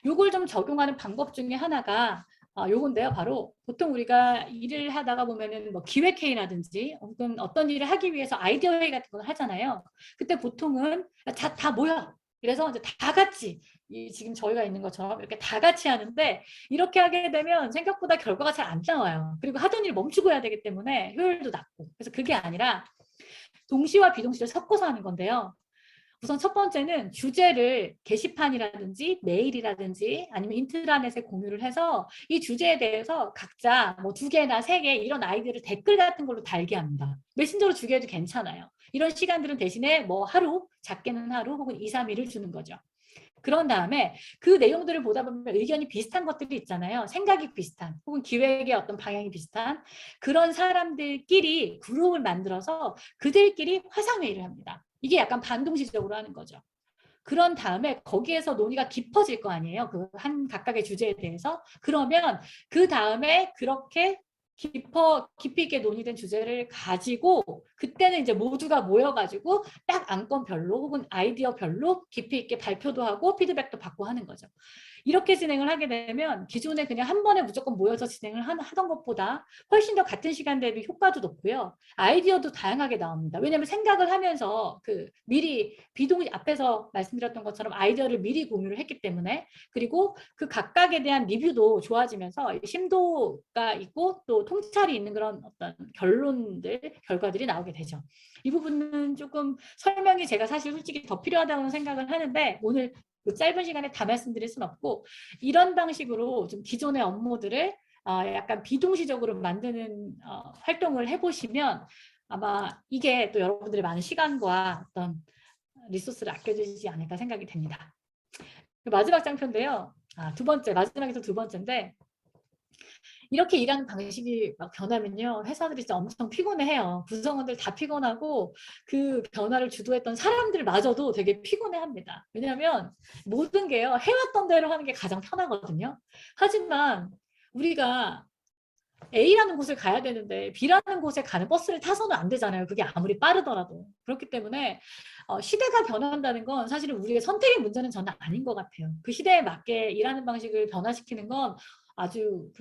요걸 좀 적용하는 방법 중에 하나가 요건데요. 바로 보통 우리가 일을 하다가 보면은 뭐 기획회의라든지 혹은 어떤 일을 하기 위해서 아이디어 회의 같은 걸 하잖아요. 그때 보통은 다 모여. 그래서 이제 다 같이 지금 저희가 있는 것처럼 이렇게 다 같이 하는데 이렇게 하게 되면 생각보다 결과가 잘 안 나와요. 그리고 하던 일 멈추고 해야 되기 때문에 효율도 낮고. 그래서 그게 아니라 동시와 비동시를 섞어서 하는 건데요. 우선 첫 번째는 주제를 게시판이라든지 메일이라든지 아니면 인트라넷에 공유를 해서 이 주제에 대해서 각자 뭐 2개나 3개 이런 아이디어를 댓글 같은 걸로 달게 합니다. 메신저로 주게 해도 괜찮아요. 이런 시간들은 대신에 뭐 하루, 작게는 하루 혹은 2, 3일을 주는 거죠. 그런 다음에 그 내용들을 보다 보면 의견이 비슷한 것들이 있잖아요. 생각이 비슷한 혹은 기획의 어떤 방향이 비슷한 그런 사람들끼리 그룹을 만들어서 그들끼리 화상회의를 합니다. 이게 약간 반동시적으로 하는 거죠. 그런 다음에 거기에서 논의가 깊어질 거 아니에요. 그 한 각각의 주제에 대해서. 그러면 그 다음에 그렇게 깊이 있게 논의된 주제를 가지고 그때는 이제 모두가 모여가지고 딱 안건별로 혹은 아이디어별로 깊이 있게 발표도 하고 피드백도 받고 하는 거죠. 이렇게 진행을 하게 되면 기존에 그냥 한 번에 무조건 모여서 진행을 하던 것보다 훨씬 더 같은 시간 대비 효과도 높고요. 아이디어도 다양하게 나옵니다. 왜냐하면 생각을 하면서 미리 앞에서 말씀드렸던 것처럼 아이디어를 미리 공유를 했기 때문에 그리고 그 각각에 대한 리뷰도 좋아지면서 심도가 있고 또 통찰이 있는 그런 어떤 결과들이 나오게 되죠. 이 부분은 조금 설명이 제가 사실 솔직히 더 필요하다고 생각을 하는데 오늘 그 짧은 시간에 다 말씀드릴 수는 없고 이런 방식으로 좀 기존의 업무들을 약간 비동시적으로 만드는 활동을 해보시면 아마 이게 또 여러분들의 많은 시간과 어떤 리소스를 아껴주지 않을까 생각이 됩니다. 마지막 장표인데요. 마지막에서 두 번째인데 이렇게 일하는 방식이 막 변하면요. 회사들이 진짜 엄청 피곤해해요. 구성원들 다 피곤하고 그 변화를 주도했던 사람들마저도 되게 피곤해합니다. 왜냐하면 모든 게요. 해왔던 대로 하는 게 가장 편하거든요. 하지만 우리가 A라는 곳을 가야 되는데 B라는 곳에 가는 버스를 타서는 안 되잖아요. 그게 아무리 빠르더라도. 그렇기 때문에 시대가 변한다는 건 사실은 우리의 선택의 문제는 저는 아닌 것 같아요. 그 시대에 맞게 일하는 방식을 변화시키는 건 아주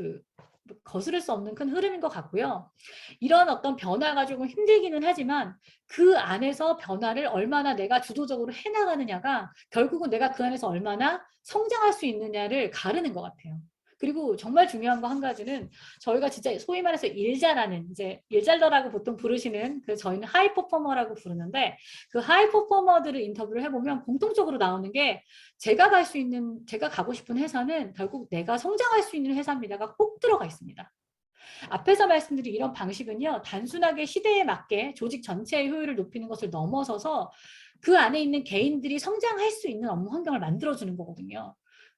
거스를 수 없는 큰 흐름인 것 같고요. 이런 어떤 변화가 조금 힘들기는 하지만 그 안에서 변화를 얼마나 내가 주도적으로 해나가느냐가 결국은 내가 그 안에서 얼마나 성장할 수 있느냐를 가르는 것 같아요. 그리고 정말 중요한 거 한 가지는 저희가 진짜 소위 말해서 일자라는 이제 일잘러라고 보통 부르시는 저희는 하이 퍼포머라고 부르는데 그 하이 퍼포머들을 인터뷰를 해보면 공통적으로 나오는 게 제가 가고 싶은 회사는 결국 내가 성장할 수 있는 회사입니다가 꼭 들어가 있습니다. 앞에서 말씀드린 이런 방식은요. 단순하게 시대에 맞게 조직 전체의 효율을 높이는 것을 넘어서서 그 안에 있는 개인들이 성장할 수 있는 업무 환경을 만들어주는 거거든요.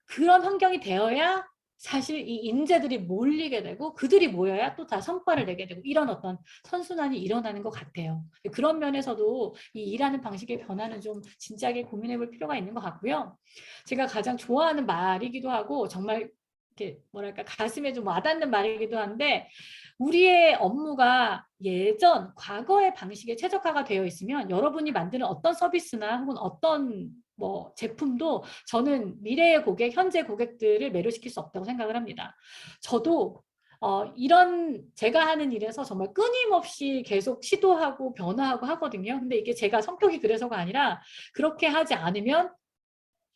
그런 환경이 되어야 사실 이 인재들이 몰리게 되고 그들이 모여야 또 다 성과를 내게 되고 이런 어떤 선순환이 일어나는 것 같아요. 그런 면에서도 이 일하는 방식의 변화는 좀 진지하게 고민해 볼 필요가 있는 것 같고요. 제가 가장 좋아하는 말이기도 하고 정말 이렇게 뭐랄까 가슴에 좀 와닿는 말이기도 한데 우리의 업무가 과거의 방식에 최적화가 되어 있으면 여러분이 만드는 어떤 서비스나 혹은 어떤 뭐 제품도 저는 미래의 고객, 현재 고객들을 매료시킬 수 없다고 생각을 합니다. 저도 이런 제가 하는 일에서 정말 끊임없이 계속 시도하고 변화하고 하거든요. 근데 이게 제가 성격이 그래서가 아니라 그렇게 하지 않으면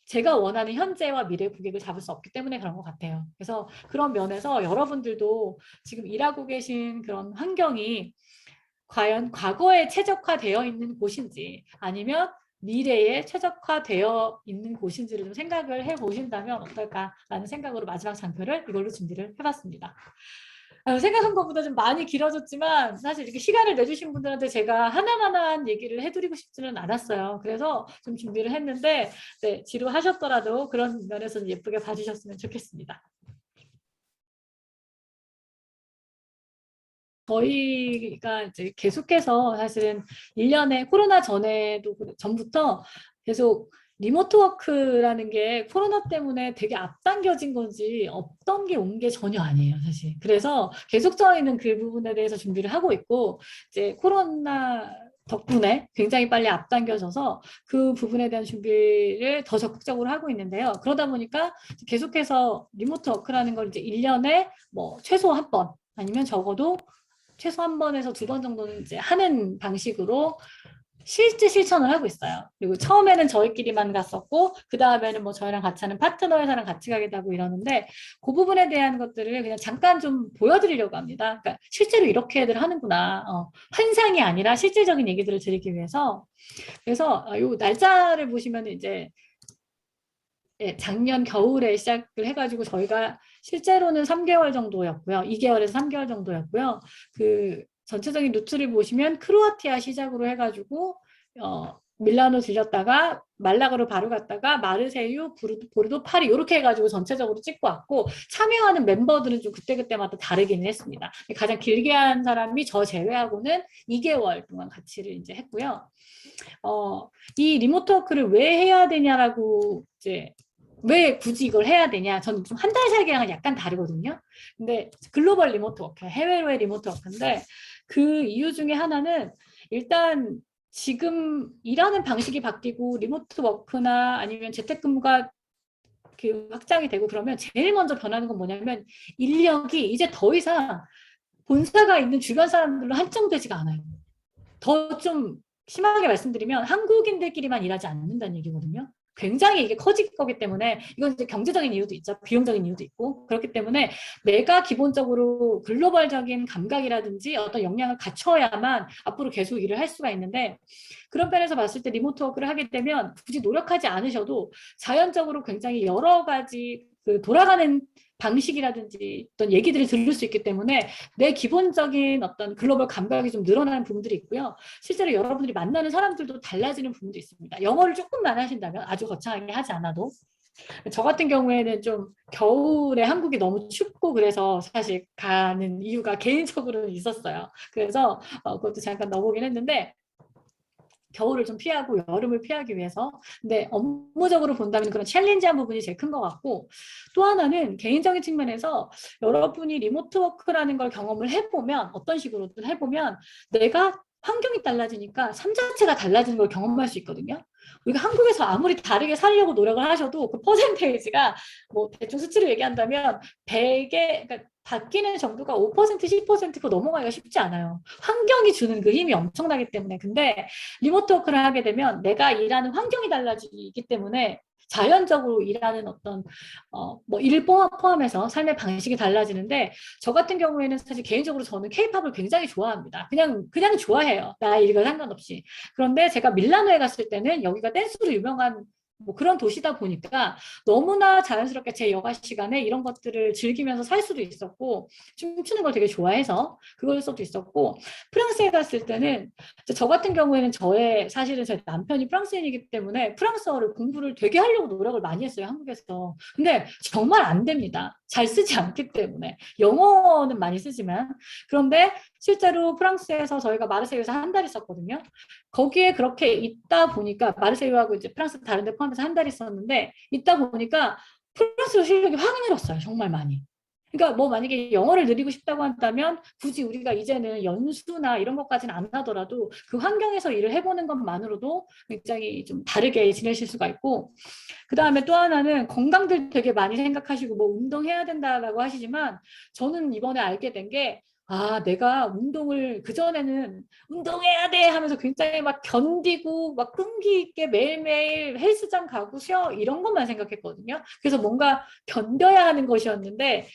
제가 원하는 현재와 미래 고객을 잡을 수 없기 때문에 그런 것 같아요. 그래서 그런 면에서 여러분들도 지금 일하고 계신 그런 환경이 과연 과거에 최적화되어 있는 곳인지 아니면 미래에 최적화되어 있는 곳인지를 좀 생각을 해보신다면 어떨까라는 생각으로 마지막 장표를 이걸로 준비를 해봤습니다. 생각한 것보다 좀 많이 길어졌지만 사실 이렇게 시간을 내주신 분들한테 제가 하나하나 얘기를 해드리고 싶지는 않았어요. 그래서 좀 준비를 했는데 네, 지루하셨더라도 그런 면에서 좀 예쁘게 봐주셨으면 좋겠습니다. 저희가 이제 계속해서 사실은 1년에 코로나 전부터 계속 리모트 워크라는 게 코로나 때문에 되게 앞당겨진 건지 없던 게 온 게 전혀 아니에요, 사실. 그래서 계속 저희는 그 부분에 대해서 준비를 하고 있고, 이제 코로나 덕분에 굉장히 빨리 앞당겨져서 그 부분에 대한 준비를 더 적극적으로 하고 있는데요. 그러다 보니까 계속해서 리모트 워크라는 걸 이제 1년에 뭐 최소 한 번, 아니면 적어도 최소 한 번에서 두 번 정도는 이제 하는 방식으로 실제 실천을 하고 있어요. 그리고 처음에는 저희끼리만 갔었고 그 다음에는 뭐 저희랑 같이 하는 파트너 회사랑 같이 가기도 하고 이러는데 그 부분에 대한 것들을 그냥 잠깐 좀 보여드리려고 합니다. 그러니까 실제로 이렇게들 하는구나. 환상이 아니라 실질적인 얘기들을 드리기 위해서. 그래서 이 날짜를 보시면 이제 작년 겨울에 시작을 해가지고 저희가 실제로는 3개월 정도였고요. 2개월에서 3개월 정도였고요. 그 전체적인 루트를 보시면 크로아티아 시작으로 해가지고 밀라노 들렸다가 말라가로 바로 갔다가 마르세유, 보르도, 파리 이렇게 해가지고 전체적으로 찍고 왔고 참여하는 멤버들은 좀 그때그때마다 다르기는 했습니다. 가장 길게 한 사람이 저 제외하고는 2개월 동안 같이를 이제 했고요. 이 리모트 워크를 왜 해야 되냐라고 이제 왜 굳이 이걸 해야 되냐? 저는 좀 한 달 살기랑은 약간 다르거든요. 근데 글로벌 리모트 워크, 해외로의 리모트 워크인데 그 이유 중에 하나는 일단 지금 일하는 방식이 바뀌고 리모트 워크나 아니면 재택근무가 그 확장이 되고 그러면 제일 먼저 변하는 건 뭐냐면 인력이 이제 더 이상 본사가 있는 주변 사람들로 한정되지가 않아요. 더 좀 심하게 말씀드리면 한국인들끼리만 일하지 않는다는 얘기거든요. 굉장히 이게 커질 거기 때문에 이건 이제 경제적인 이유도 있죠. 비용적인 이유도 있고 그렇기 때문에 내가 기본적으로 글로벌적인 감각이라든지 어떤 역량을 갖춰야만 앞으로 계속 일을 할 수가 있는데 그런 면에서 봤을 때 리모트 워크를 하게 되면 굳이 노력하지 않으셔도 자연적으로 굉장히 여러 가지 그 돌아가는 방식이라든지 어떤 얘기들을 들을 수 있기 때문에 내 기본적인 어떤 글로벌 감각이 좀 늘어나는 부분들이 있고요. 실제로 여러분들이 만나는 사람들도 달라지는 부분도 있습니다. 영어를 조금만 하신다면 아주 거창하게 하지 않아도 저 같은 경우에는 좀 겨울에 한국이 너무 춥고 그래서 사실 가는 이유가 개인적으로는 있었어요. 그래서 그것도 잠깐 넣어보긴 했는데 겨울을 좀 피하고 여름을 피하기 위해서. 근데 업무적으로 본다면 그런 챌린지한 부분이 제일 큰 것 같고 또 하나는 개인적인 측면에서 여러분이 리모트 워크라는 걸 경험을 해보면 어떤 식으로든 해보면 내가 환경이 달라지니까 삶 자체가 달라지는 걸 경험할 수 있거든요. 우리가 한국에서 아무리 다르게 살려고 노력을 하셔도 그 퍼센테이지가 뭐 대충 수치로 얘기한다면 100에 그러니까 바뀌는 정도가 5% 10%가 넘어가기가 쉽지 않아요. 환경이 주는 그 힘이 엄청나기 때문에. 근데 리모트 워크를 하게 되면 내가 일하는 환경이 달라지기 때문에 자연적으로 일하는 어떤 뭐 일을 포함해서 삶의 방식이 달라지는데 저 같은 경우에는 사실 개인적으로 저는 케이팝을 굉장히 좋아합니다. 그냥 좋아해요. 나이 일과 상관없이. 그런데 제가 밀라노에 갔을 때는 여기가 댄스로 유명한 뭐 그런 도시다 보니까 너무나 자연스럽게 제 여가 시간에 이런 것들을 즐기면서 살 수도 있었고 춤추는 걸 되게 좋아해서 그걸 수도 있었고 프랑스에 갔을 때는 저 같은 경우에는 사실은 제 남편이 프랑스인이기 때문에 프랑스어를 공부를 되게 하려고 노력을 많이 했어요, 한국에서. 근데 정말 안 됩니다. 잘 쓰지 않기 때문에. 영어는 많이 쓰지만. 그런데 실제로 프랑스에서 저희가 마르세유에서 한 달 있었거든요. 거기에 그렇게 있다 보니까 마르세유하고 이제 프랑스 다른 데 포함해서 한 달 있었는데 있다 보니까 프랑스어 실력이 확 늘었어요. 정말 많이. 그러니까 뭐 만약에 영어를 늘리고 싶다고 한다면 굳이 우리가 이제는 연수나 이런 것까지는 안 하더라도 그 환경에서 일을 해보는 것만으로도 굉장히 좀 다르게 지내실 수가 있고, 그 다음에 또 하나는 건강들 되게 많이 생각하시고 뭐 운동해야 된다라고 하시지만 저는 이번에 알게 된 게, 아, 내가 운동을 그전에는 운동해야 돼 하면서 굉장히 막 견디고 막 끈기 있게 매일매일 헬스장 가고 쉬어 이런 것만 생각했거든요. 그래서 뭔가 견뎌야 하는 것이었는데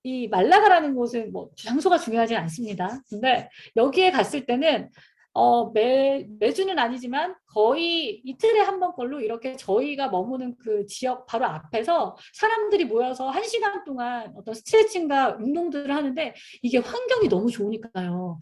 이 말라가라는 곳은 뭐 장소가 중요하지 않습니다. 근데 여기에 갔을 때는 매주는 아니지만 거의 이틀에 한 번꼴로 이렇게 저희가 머무는 그 지역 바로 앞에서 사람들이 모여서 1시간 동안 어떤 스트레칭과 운동들을 하는데 이게 환경이 너무 좋으니까요.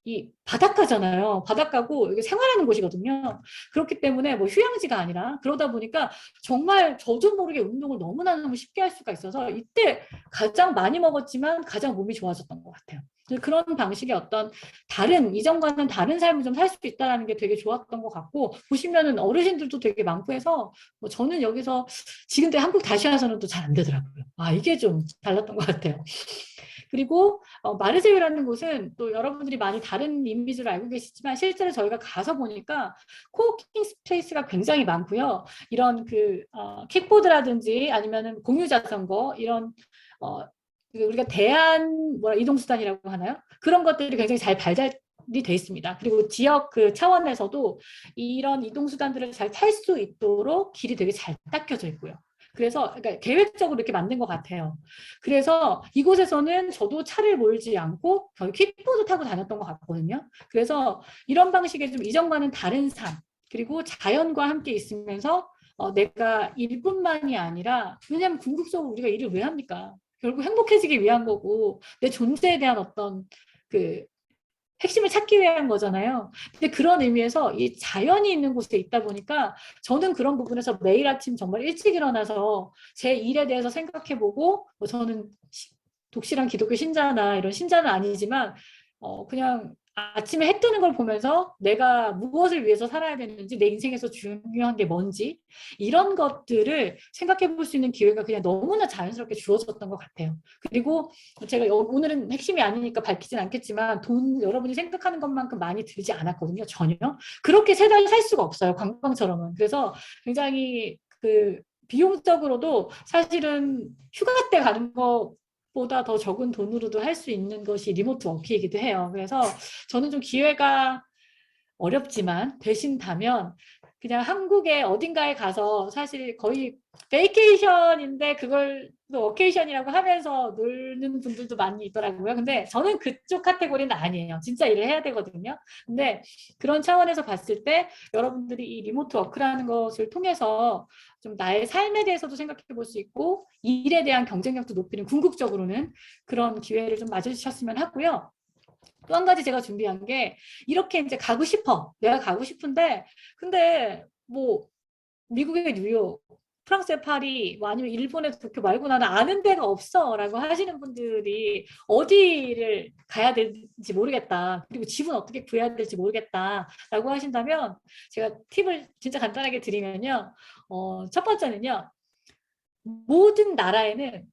이 바닷가잖아요. 바닷가고 이게 생활하는 곳이거든요. 그렇기 때문에 뭐 휴양지가 아니라 그러다 보니까 정말 저도 모르게 운동을 너무나 쉽게 할 수가 있어서 이때 가장 많이 먹었지만 가장 몸이 좋아졌던 것 같아요. 그런 방식의 어떤 다른 이전과는 다른 삶을 좀 살 수 있다는 게 되게 좋았던 것 같고, 보시면은 어르신들도 되게 많고 해서 뭐 저는 여기서 지금 때 한국 다시 와서는 또 잘 안 되더라고요. 아, 이게 좀 달랐던 것 같아요. 그리고 마르세유라는 곳은 또 여러분들이 많이 다른 이미지로 알고 계시지만 실제로 저희가 가서 보니까 코워킹 스페이스가 굉장히 많고요. 이런 그 킥보드라든지 아니면은 공유 자전거 이런 우리가 대한 이동수단이라고 하나요? 그런 것들이 굉장히 잘 발달이 돼 있습니다. 그리고 지역 그 차원에서도 이런 이동수단들을 잘 탈 수 있도록 길이 되게 잘 닦여져 있고요. 그래서 그러니까 계획적으로 이렇게 만든 것 같아요. 그래서 이곳에서는 저도 차를 몰지 않고 거의 킥보드 타고 다녔던 것 같거든요. 그래서 이런 방식의 좀 이전과는 다른 삶, 그리고 자연과 함께 있으면서 내가 일뿐만이 아니라, 왜냐하면 궁극적으로 우리가 일을 왜 합니까? 결국 행복해지기 위한 거고 내 존재에 대한 어떤 그 핵심을 찾기 위한 거잖아요. 근데 그런 의미에서 이 자연이 있는 곳에 있다 보니까 저는 그런 부분에서 매일 아침 정말 일찍 일어나서 제 일에 대해서 생각해보고, 뭐 저는 독실한 기독교 신자나 이런 신자는 아니지만 그냥 아침에 해 뜨는 걸 보면서 내가 무엇을 위해서 살아야 되는지, 내 인생에서 중요한 게 뭔지 이런 것들을 생각해 볼 수 있는 기회가 그냥 너무나 자연스럽게 주어졌던 것 같아요. 그리고 제가 오늘은 핵심이 아니니까 밝히진 않겠지만 돈 여러분이 생각하는 것만큼 많이 들지 않았거든요. 전혀. 그렇게 세 달 살 수가 없어요. 관광처럼은. 그래서 굉장히 그 비용적으로도 사실은 휴가 때 가는 거 보다 더 적은 돈으로도 할 수 있는 것이 리모트 워크이기도 해요. 그래서 저는 좀 기회가 어렵지만 되신다면 그냥 한국의 어딘가에 가서, 사실 거의 베이케이션인데 그걸 또 워케이션이라고 하면서 놀는 분들도 많이 있더라고요. 근데 저는 그쪽 카테고리는 아니에요. 진짜 일을 해야 되거든요. 근데 그런 차원에서 봤을 때 여러분들이 이 리모트 워크라는 것을 통해서 좀 나의 삶에 대해서도 생각해 볼 수 있고 일에 대한 경쟁력도 높이는, 궁극적으로는 그런 기회를 좀 맞으셨으면 하고요. 또 한 가지 제가 준비한 게, 이렇게 이제 가고 싶어. 내가 가고 싶은데, 근데 뭐 미국의 뉴욕, 프랑스의 파리, 뭐 아니면 일본의 도쿄 말고 나는 아는 데가 없어 라고 하시는 분들이 어디를 가야 될지 모르겠다. 그리고 집은 어떻게 구해야 될지 모르겠다 라고 하신다면 제가 팁을 진짜 간단하게 드리면요. 첫 번째는요. 모든 나라에는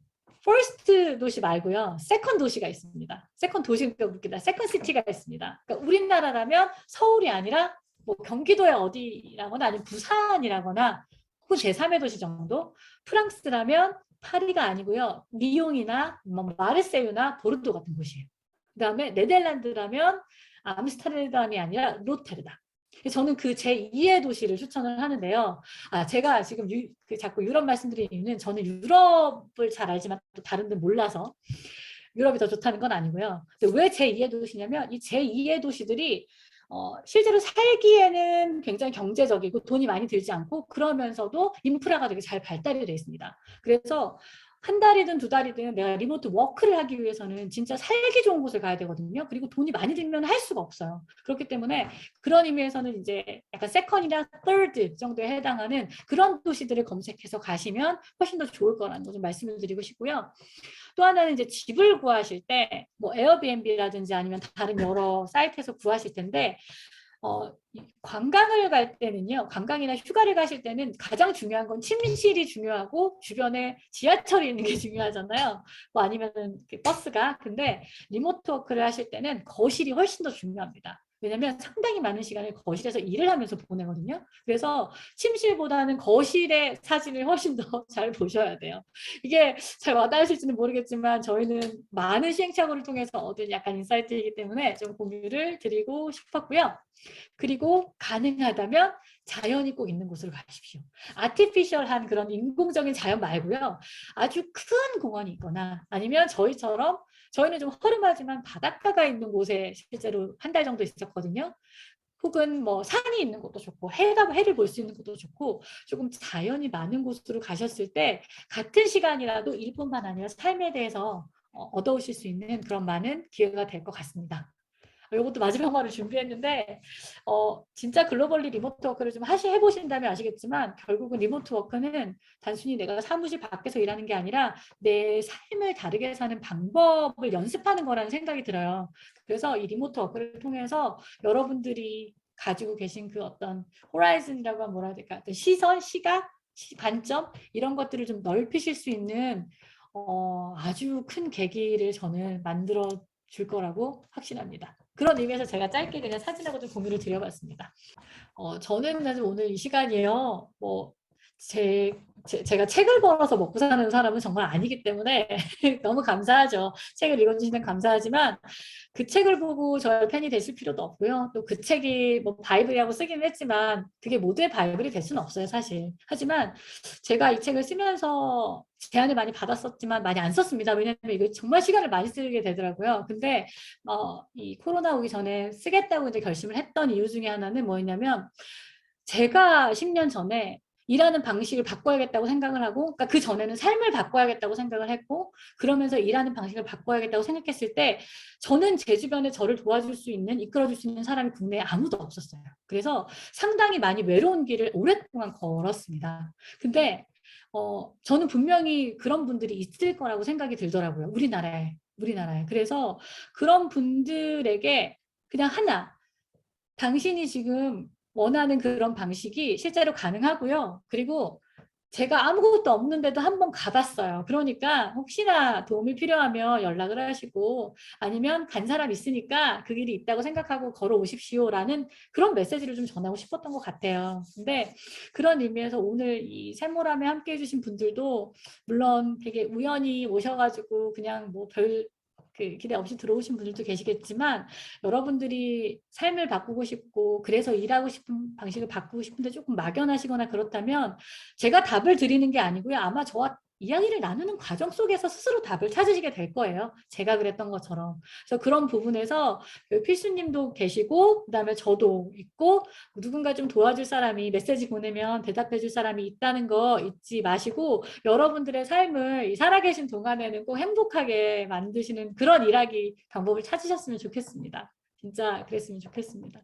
퍼스트 도시 말고요. 세컨 도시가 있습니다. 세컨 도시가 웃기다. 세컨 시티가 있습니다. 그러니까 우리나라라면 서울이 아니라 뭐 경기도의 어디라거나 아니면 부산이라거나 혹은 제3의 도시 정도. 프랑스라면 파리가 아니고요. 리옹이나 뭐 마르세유나 보르도 같은 곳이에요. 그다음에 네덜란드라면 암스테르담이 아니라 로테르담. 저는 그 제2의 도시를 추천을 하는데요. 제가 지금 자꾸 유럽 말씀드리는 이유는 저는 유럽을 잘 알지만 또 다른 데는 몰라서 유럽이 더 좋다는 건 아니고요. 근데 왜 제2의 도시냐면 이 제2의 도시들이 실제로 살기에는 굉장히 경제적이고 돈이 많이 들지 않고 그러면서도 인프라가 되게 잘 발달이 되어 있습니다. 그래서 한 달이든 두 달이든 내가 리모트 워크를 하기 위해서는 진짜 살기 좋은 곳을 가야 되거든요. 그리고 돈이 많이 들면 할 수가 없어요. 그렇기 때문에 그런 의미에서는 이제 약간 세컨이나 third 정도에 해당하는 그런 도시들을 검색해서 가시면 훨씬 더 좋을 거라는 거 좀 말씀을 드리고 싶고요. 또 하나는 이제 집을 구하실 때 뭐 에어비앤비라든지 아니면 다른 여러 사이트에서 구하실 텐데 관광을 갈 때는요, 관광이나 휴가를 가실 때는 가장 중요한 건 침실이 중요하고 주변에 지하철이 있는 게 중요하잖아요. 뭐 아니면은 버스가. 근데 리모트 워크를 하실 때는 거실이 훨씬 더 중요합니다. 왜냐면 상당히 많은 시간을 거실에서 일을 하면서 보내거든요. 그래서 침실보다는 거실의 사진을 훨씬 더 잘 보셔야 돼요. 이게 잘 와닿으실지는 모르겠지만 저희는 많은 시행착오를 통해서 얻은 약간 인사이트이기 때문에 좀 공유를 드리고 싶었고요. 그리고 가능하다면 자연이 꼭 있는 곳으로 가십시오. 아티피셜한 그런 인공적인 자연 말고요. 아주 큰 공원이 있거나 아니면 저희처럼 저희는 좀 허름하지만 바닷가가 있는 곳에 실제로 한 달 정도 있었거든요. 혹은 뭐 산이 있는 곳도 좋고 해를 볼 수 있는 곳도 좋고 조금 자연이 많은 곳으로 가셨을 때 같은 시간이라도 일뿐만 아니라 삶에 대해서 얻어오실 수 있는 그런 많은 기회가 될 것 같습니다. 이것도 마지막 말을 준비했는데 진짜 글로벌리 리모트 워크를 좀 해보신다면 아시겠지만 결국은 리모트 워크는 단순히 내가 사무실 밖에서 일하는 게 아니라 내 삶을 다르게 사는 방법을 연습하는 거라는 생각이 들어요. 그래서 이 리모트 워크를 통해서 여러분들이 가지고 계신 그 어떤 호라이즌이라고 하면 뭐라 해야 될까? 어떤 시선, 시각, 관점 이런 것들을 좀 넓히실 수 있는 아주 큰 계기를 저는 만들어 줄 거라고 확신합니다. 그런 의미에서 제가 짧게 그냥 사진하고 좀 공유를 드려봤습니다. 저는 사실 오늘 이 시간이에요. 뭐 제가 책을 벌어서 먹고 사는 사람은 정말 아니기 때문에 너무 감사하죠. 책을 읽어주시는 감사하지만 그 책을 보고 저의 팬이 되실 필요도 없고요. 또 그 책이 뭐 바이블이라고 쓰기는 했지만 그게 모두의 바이블이 될 수는 없어요, 사실. 하지만 제가 이 책을 쓰면서 제안을 많이 받았었지만 많이 안 썼습니다. 왜냐하면 이거 정말 시간을 많이 쓰게 되더라고요. 근데 이 코로나 오기 전에 쓰겠다고 이제 결심을 했던 이유 중에 하나는 뭐였냐면 제가 10년 전에 일하는 방식을 바꿔야겠다고 생각을 하고, 그러니까 그 전에는 삶을 바꿔야겠다고 생각을 했고, 그러면서 일하는 방식을 바꿔야겠다고 생각했을 때, 저는 제 주변에 저를 도와줄 수 있는, 이끌어줄 수 있는 사람이 국내에 아무도 없었어요. 그래서 상당히 많이 외로운 길을 오랫동안 걸었습니다. 근데 저는 분명히 그런 분들이 있을 거라고 생각이 들더라고요. 우리나라에. 그래서 그런 분들에게 그냥 하나, 당신이 지금 원하는 그런 방식이 실제로 가능하고요. 그리고 제가 아무것도 없는데도 한번 가봤어요. 그러니까 혹시나 도움이 필요하면 연락을 하시고 아니면 간 사람 있으니까 그 길이 있다고 생각하고 걸어오십시오라는 그런 메시지를 좀 전하고 싶었던 것 같아요. 근데 그런 의미에서 오늘 이 샘모람에 함께 해주신 분들도 물론 되게 우연히 오셔가지고 그냥 뭐 그 기대 없이 들어오신 분들도 계시겠지만 여러분들이 삶을 바꾸고 싶고 그래서 일하고 싶은 방식을 바꾸고 싶은데 조금 막연하시거나 그렇다면 제가 답을 드리는 게 아니고요. 아마 저와 이야기를 나누는 과정 속에서 스스로 답을 찾으시게 될 거예요. 제가 그랬던 것처럼. 그래서 그런 부분에서 필수님도 계시고 그다음에 저도 있고 누군가 좀 도와줄 사람이 메시지 보내면 대답해 줄 사람이 있다는 거 잊지 마시고 여러분들의 삶을 살아계신 동안에는 꼭 행복하게 만드시는 그런 일하기 방법을 찾으셨으면 좋겠습니다. 진짜 그랬으면 좋겠습니다.